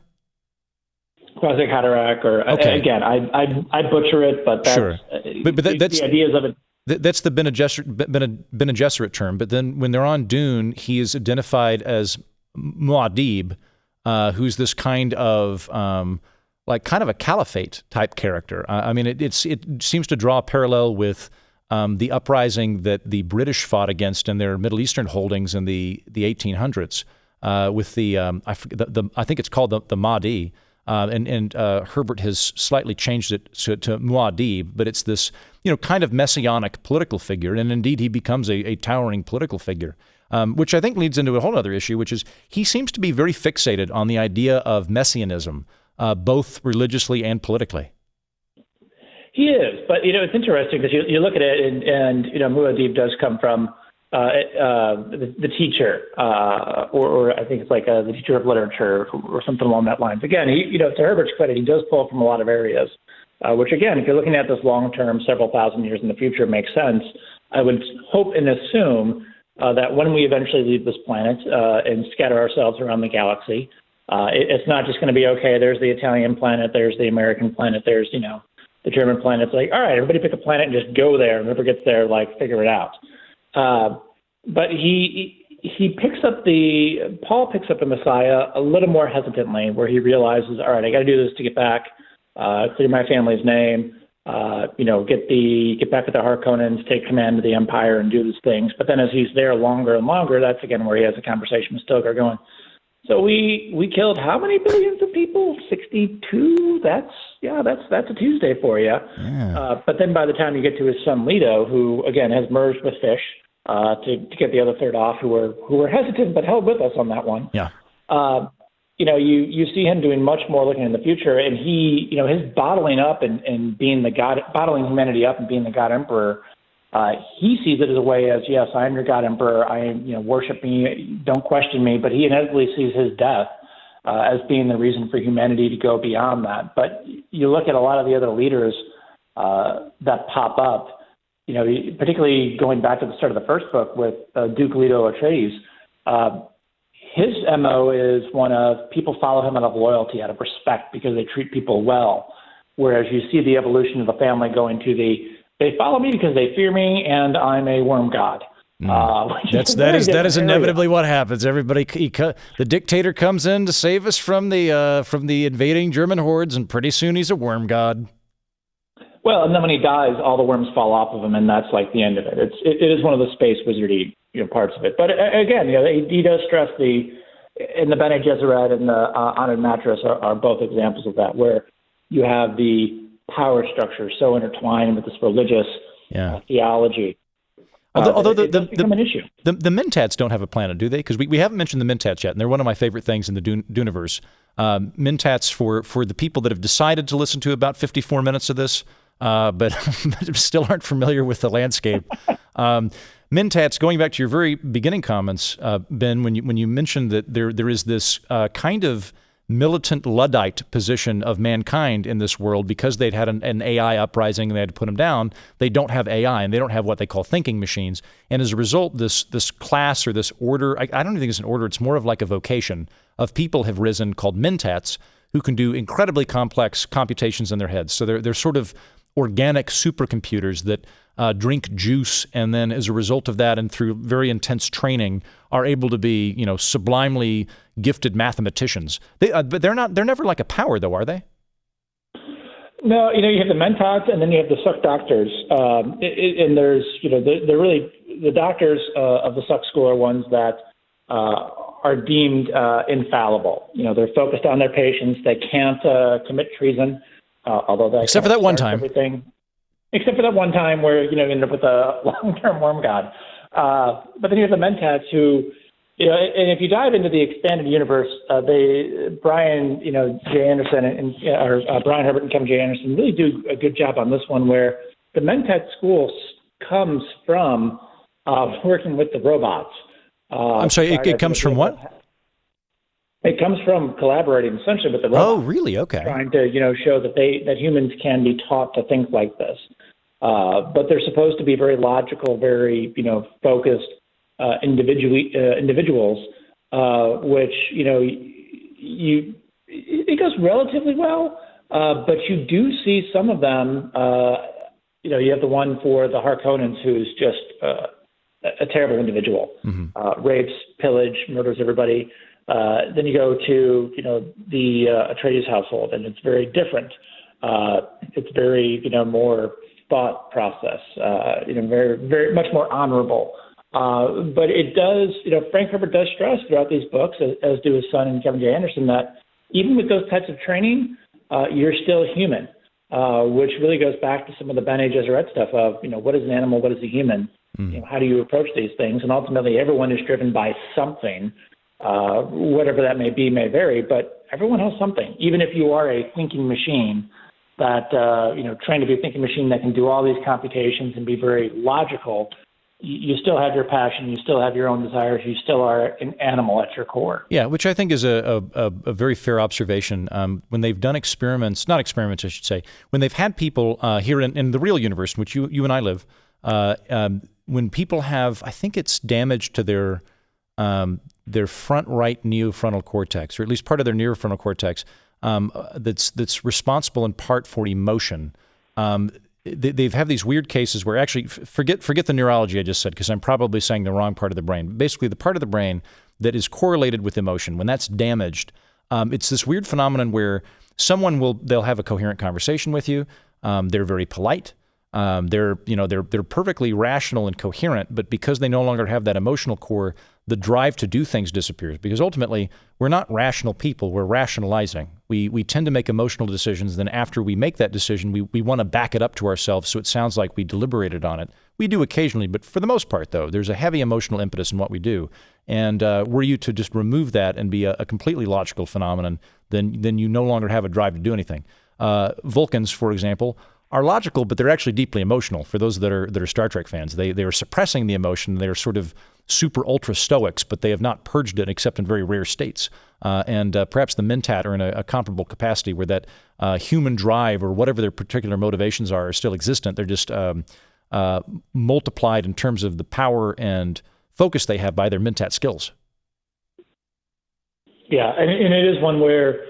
Quasi Cataract, or again, I butcher it, but that's, sure. But that's the ideas of it. That's the Bene Gesserit term. But then when they're on Dune, he is identified as Muad'Dib, who's this kind of kind of a caliphate type character. It seems to draw a parallel with the uprising that the British fought against in their Middle Eastern holdings in the 1800s with I think it's called the Mahdi. and Herbert has slightly changed it to Muad'Dib, but it's this kind of messianic political figure, and indeed he becomes a towering political figure, which I think leads into a whole other issue, which is he seems to be very fixated on the idea of messianism, both religiously and politically. He is, but it's interesting because you look at it, and Muad'Dib does come from the teacher, or I think it's like the teacher of literature or something along that lines. Again, to Herbert's credit, he does pull from a lot of areas, which again, if you're looking at this long term, several thousand years in the future, makes sense. I would hope and assume that when we eventually leave this planet and scatter ourselves around the galaxy, it's not just going to be, okay, there's the Italian planet, there's the American planet, there's the German planet. It's like, all right, everybody pick a planet and just go there. Whoever gets there, figure it out. But Paul picks up the Messiah a little more hesitantly, where he realizes, all right, I got to do this to get back, clear my family's name, get back with the Harkonnens, take command of the Empire, and do these things. But then as he's there longer and longer, that's again where he has a conversation with Stoker going, so we killed how many billions of people? 62? That's a Tuesday for you. Yeah. But then by the time you get to his son Leto, who again has merged with Fish to get the other third off, who were hesitant but held with us on that one. Yeah. You see him doing much more looking in the future, and he his bottling up and being the God, bottling humanity up and being the God Emperor. He sees it as a way as, yes, I am your God Emperor. I am, worship me, don't question me. But he inevitably sees his death as being the reason for humanity to go beyond that. But you look at a lot of the other leaders that pop up, particularly going back to the start of the first book with Duke Leto Atreides. His MO is one of people follow him out of loyalty, out of respect, because they treat people well. Whereas you see the evolution of the family going to they follow me because they fear me, and I'm a worm god. That is inevitably what happens. Everybody, the dictator comes in to save us from the invading German hordes, and pretty soon he's a worm god. Well, and then when he dies, all the worms fall off of him, and that's like the end of it. It is one of the space wizardy parts of it. But again, he does stress the Bene Gesserit and the Honored Mattress are both examples of that, where you have the power structure so intertwined with this religious theology. Although it become an issue. The mentats don't have a planet, do they? Because we haven't mentioned the mentats yet, and they're one of my favorite things in the Duneverse. Mentats, for the people that have decided to listen to about 54 minutes of this, but still aren't familiar with the landscape. Mentats, going back to your very beginning comments, Ben, when you mentioned that there is this kind of militant Luddite position of mankind in this world because they'd had an AI uprising and they had to put them down. They don't have AI, and they don't have what they call thinking machines. And as a result, this class or this order, I don't even think it's an order, it's more of like a vocation of people have risen called mentats who can do incredibly complex computations in their heads. So they're sort of organic supercomputers that drink juice, and then as a result of that and through very intense training are able to be, sublimely gifted mathematicians. But they're never like a power, though, are they? No, you have the mentats, and then you have the suck doctors, and there's, they're really the doctors of the suck school are ones that are deemed infallible. They're focused on their patients. They can't commit treason, although that except for that one time. Except for that one time where you end up with a long-term worm god. But then you have the mentats who, and if you dive into the expanded universe, Brian J. Anderson and Brian Herbert and Kevin J. Anderson really do a good job on this one, where the mentat school comes from working with the robots. I'm sorry, it comes from what? It comes from collaborating essentially with the robots. Oh, really? Okay. Trying to show that humans can be taught to think like this, but they're supposed to be very logical, very focused individuals, which it goes relatively well, but you do see some of them. You have the one for the Harkonnens who's just a terrible individual, rapes, pillage, murders everybody. Then you go to the Atreides household, and it's very different. It's very more thought process. Very very much more honorable. But it does. Frank Herbert does stress throughout these books, as do his son and Kevin J. Anderson, that even with those types of training, you're still human, which really goes back to some of the Bene Gesserit stuff of, what is an animal, what is a human? How do you approach these things? And ultimately, everyone is driven by something. Whatever that may be may vary, but everyone has something. Even if you are a thinking machine that, trained to be a thinking machine that can do all these computations and be very logical, you still have your passion, you still have your own desires, you still are an animal at your core. Yeah, which I think is a very fair observation. When they've done not experiments, I should say, when they've had people here in the real universe in which you and I live, when people have, I think it's damage to their front right neofrontal cortex, or at least part of their neofrontal cortex, that's responsible in part for emotion. They've had these weird cases where actually, forget the neurology I just said, because I'm probably saying the wrong part of the brain. Basically, the part of the brain that is correlated with emotion, when that's damaged, it's this weird phenomenon where they'll have a coherent conversation with you. They're very polite. They're perfectly rational and coherent, but because they no longer have that emotional core, the drive to do things disappears. Because ultimately, we're not rational people, we're rationalizing. We tend to make emotional decisions, then after we make that decision, we want to back it up to ourselves so it sounds like we deliberated on it. We do occasionally, but for the most part, though, there's a heavy emotional impetus in what we do. And were you to just remove that and be a completely logical phenomenon, then you no longer have a drive to do anything. Vulcans, for example, are logical, but they're actually deeply emotional. For those that are Star Trek fans, they are suppressing the emotion. They're sort of super ultra stoics, but they have not purged it except in very rare states. And perhaps the mentat are in a comparable capacity where that human drive or whatever their particular motivations are still existent. They're just multiplied in terms of the power and focus they have by their mentat skills. Yeah, and it is one where,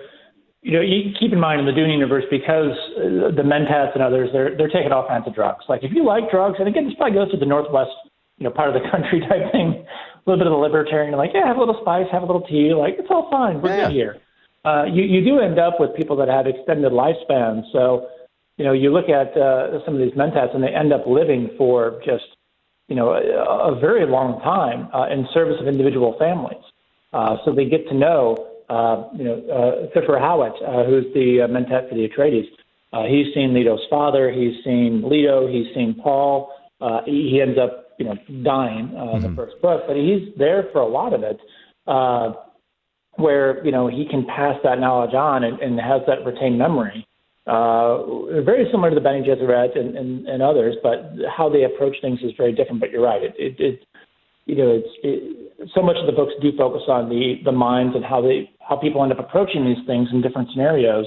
you keep in mind in the Dune universe, because the mentats and others, they're taking all kinds of drugs. Like if you like drugs, and again, this probably goes to the Northwest, part of the country type thing, a little bit of the libertarian, like, yeah, have a little spice, have a little tea, like it's all fine, we're good here. You do end up with people that have extended lifespans. So, you look at some of these mentats and they end up living for just, a very long time in service of individual families. So they get to know, Thiffer Hawat, who's the mentat for the Atreides. He's seen Leto's father, he's seen Leto, he's seen Paul. He ends up, dying in the first book, but he's there for a lot of it, where, he can pass that knowledge on and has that retained memory. Very similar to the Bene Gesserit and others, but how they approach things is very different. But you're right. So much of the books do focus on the minds and how people end up approaching these things in different scenarios.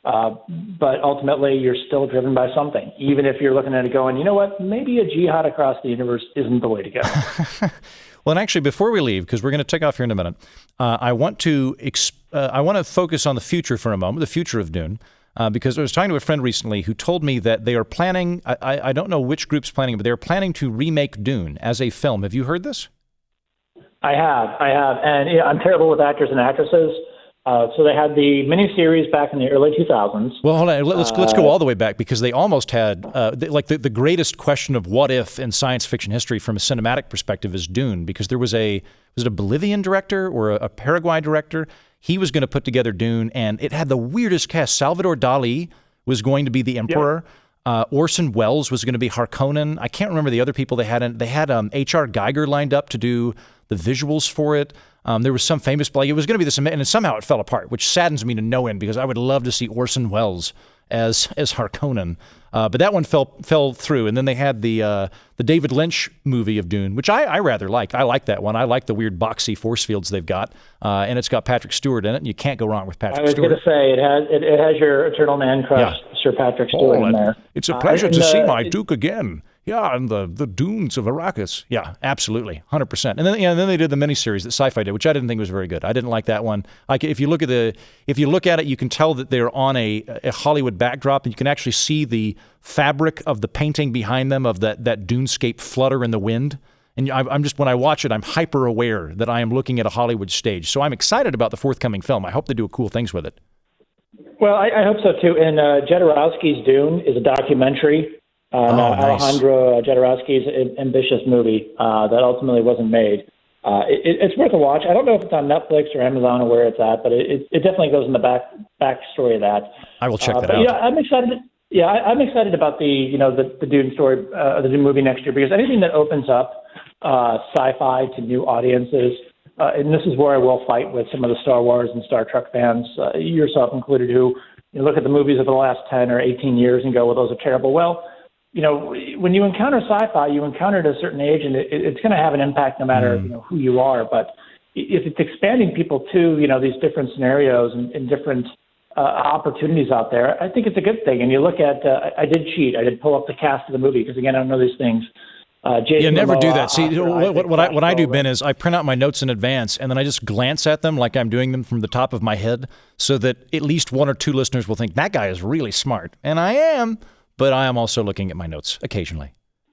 But ultimately, you're still driven by something, even if you're looking at it going, you know what, maybe a jihad across the universe isn't the way to go. Well, and actually, before we leave, because we're going to take off here in a minute, I want to focus on the future for a moment, the future of Dune. Because I was talking to a friend recently who told me that they are planning, I don't know which group's planning, but they're planning to remake Dune as a film. Have you heard this? I have. And I'm terrible with actors and actresses. So they had the miniseries back in the early 2000s. Well, hold on. Let's go all the way back, because they almost had, the greatest question of what if in science fiction history from a cinematic perspective is Dune, because there was was it a Bolivian director or a Paraguay director? He was going to put together Dune, and it had the weirdest cast. Salvador Dali was going to be the Emperor. Yep. Orson Welles was going to be Harkonnen. I can't remember the other people they had. They had H.R. Geiger lined up to do the visuals for it. There was some famous, it was going to be this, and somehow it fell apart, which saddens me to no end, because I would love to see Orson Welles as Harkonnen. But that one fell through. And then they had the David Lynch movie of Dune, which I rather liked. I like that one. I like the weird boxy force fields they've got. And it's got Patrick Stewart in it, and you can't go wrong with Patrick Stewart. I was going to say, it has your eternal man crush, Sir Patrick Stewart in there. It's a pleasure to see my Duke again. Yeah, and the dunes of Arrakis. Yeah, absolutely, 100%. And then they did the miniseries that Sci-Fi did, which I didn't think was very good. I didn't like that one. If you look at it, you can tell that they're on a Hollywood backdrop, and you can actually see the fabric of the painting behind them of that dunescape flutter in the wind. And I'm just, when I watch it, I'm hyper aware that I am looking at a Hollywood stage. So I'm excited about the forthcoming film. I hope they do cool things with it. Well, I hope so too. And Jodorowsky's Dune is a documentary. Nice. Alejandro Jodorowsky's ambitious movie that ultimately wasn't made. It's worth a watch. I don't know if it's on Netflix or Amazon or where it's at, but it definitely goes in the backstory of that. I will check that out. Yeah, I'm excited. Yeah, I'm excited about the Dune story, the Dune movie next year, because anything that opens up sci-fi to new audiences, and this is where I will fight with some of the Star Wars and Star Trek fans, yourself included, who look at the movies of the last 10 or 18 years and go, well, those are terrible. Well, when you encounter sci-fi, you encounter it at a certain age, and it's going to have an impact no matter who you are. But if it's expanding people to these different scenarios and different opportunities out there, I think it's a good thing. And you look at, I did pull up the cast of the movie because again, I don't know these things. You never do that. See, what I do, Ben, is I print out my notes in advance, and then I just glance at them like I'm doing them from the top of my head, so that at least one or two listeners will think that guy is really smart, and I am. But I am also looking at my notes occasionally.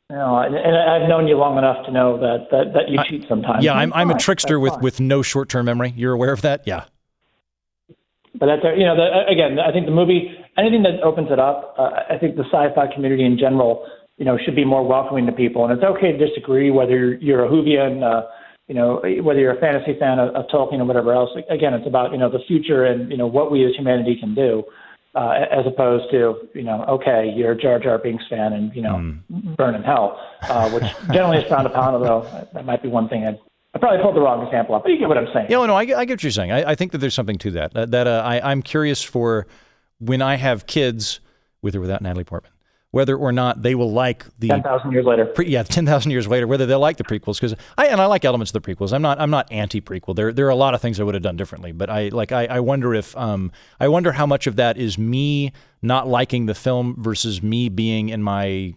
And I've known you long enough to know that you cheat sometimes. Yeah, I'm a trickster with no short-term memory. You're aware of that? Yeah. But that's again, I think the movie, anything that opens it up, I think the sci-fi community in general, should be more welcoming to people. And it's okay to disagree whether you're a Whovian, whether you're a fantasy fan of Tolkien or whatever else. Again, it's about the future and what we as humanity can do. As opposed to, okay, you're a Jar Jar Binks fan and, burn in hell, which generally is frowned upon, although that might be one thing I probably pulled the wrong example up, but you get what I'm saying. Yeah, no, I get what you're saying. I think that there's something to that. I'm curious for when I have kids, with or without Natalie Portman, whether or not they will like the 10,000 years later. 10,000 years later, whether they'll like the prequels, because I like elements of the prequels. I'm not anti-prequel. There are a lot of things I would have done differently, but I wonder if I wonder how much of that is me not liking the film versus me being in my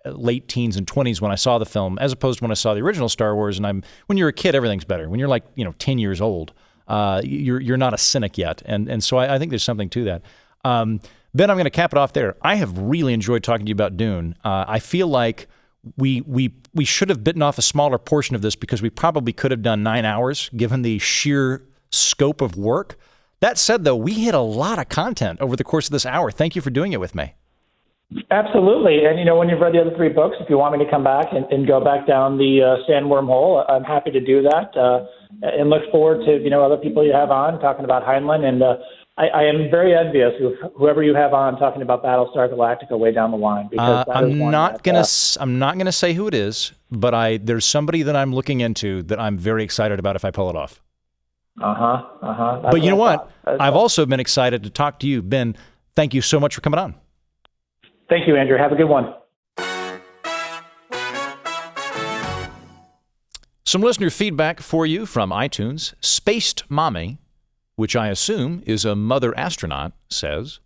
late teens and 20s when I saw the film, as opposed to when I saw the original Star Wars. And when you're a kid, everything's better. When you're 10 years old, you're not a cynic yet, and so I think there's something to that. Ben, I'm going to cap it off there. I have really enjoyed talking to you about Dune. I feel like we should have bitten off a smaller portion of this because we probably could have done 9 hours given the sheer scope of work. That said, though, we hit a lot of content over the course of this hour. Thank you for doing it with me. Absolutely. And, when you've read the other 3 books, if you want me to come back and go back down the sandworm hole, I'm happy to do that and look forward to, other people you have on talking about Heinlein. And I am very envious of whoever you have on talking about Battlestar Galactica way down the line. Because I'm not gonna say who it is, but there's somebody that I'm looking into that I'm very excited about if I pull it off. But you know what? I've also been excited to talk to you, Ben. Thank you so much for coming on. Thank you, Andrew. Have a good one. Some listener feedback for you from iTunes. Spaced Mommy, which I assume is a mother astronaut, says,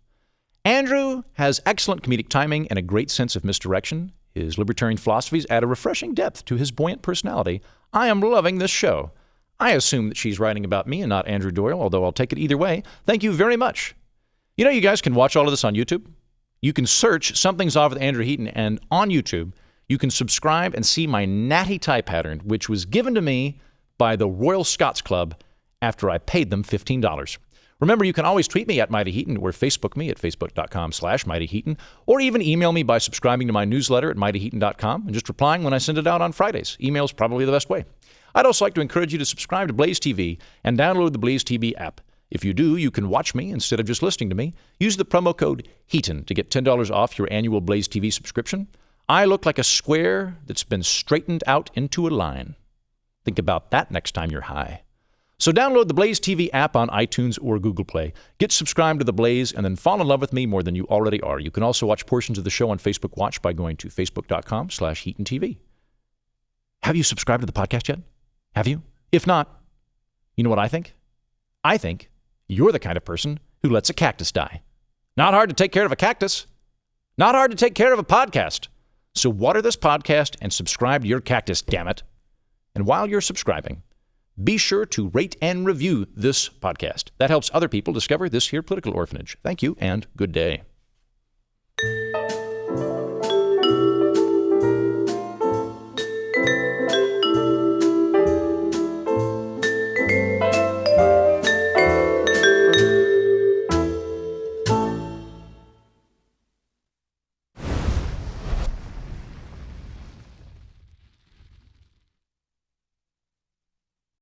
Andrew has excellent comedic timing and a great sense of misdirection. His libertarian philosophies add a refreshing depth to his buoyant personality. I am loving this show. I assume that she's writing about me and not Andrew Doyle, although I'll take it either way. Thank you very much. You guys can watch all of this on YouTube. You can search Something's Off with Andrew Heaton, and on YouTube, you can subscribe and see my natty tie pattern, which was given to me by the Royal Scots Club after I paid them $15. Remember, you can always tweet me at Mighty Heaton or Facebook me at facebook.com/Mighty Heaton, or even email me by subscribing to my newsletter at mightyheaton.com and just replying when I send it out on Fridays. Email's probably the best way. I'd also like to encourage you to subscribe to Blaze TV and download the Blaze TV app. If you do, you can watch me instead of just listening to me. Use the promo code Heaton to get $10 off your annual Blaze TV subscription. I look like a square that's been straightened out into a line. Think about that next time you're high. So download the Blaze TV app on iTunes or Google Play. Get subscribed to The Blaze and then fall in love with me more than you already are. You can also watch portions of the show on Facebook Watch by going to facebook.com/HeatonTV. Have you subscribed to the podcast yet? Have you? If not, you know what I think? I think you're the kind of person who lets a cactus die. Not hard to take care of a cactus. Not hard to take care of a podcast. So water this podcast and subscribe to your cactus, damn it. And while you're subscribing, be sure to rate and review this podcast. That helps other people discover this here political orphanage. Thank you and good day.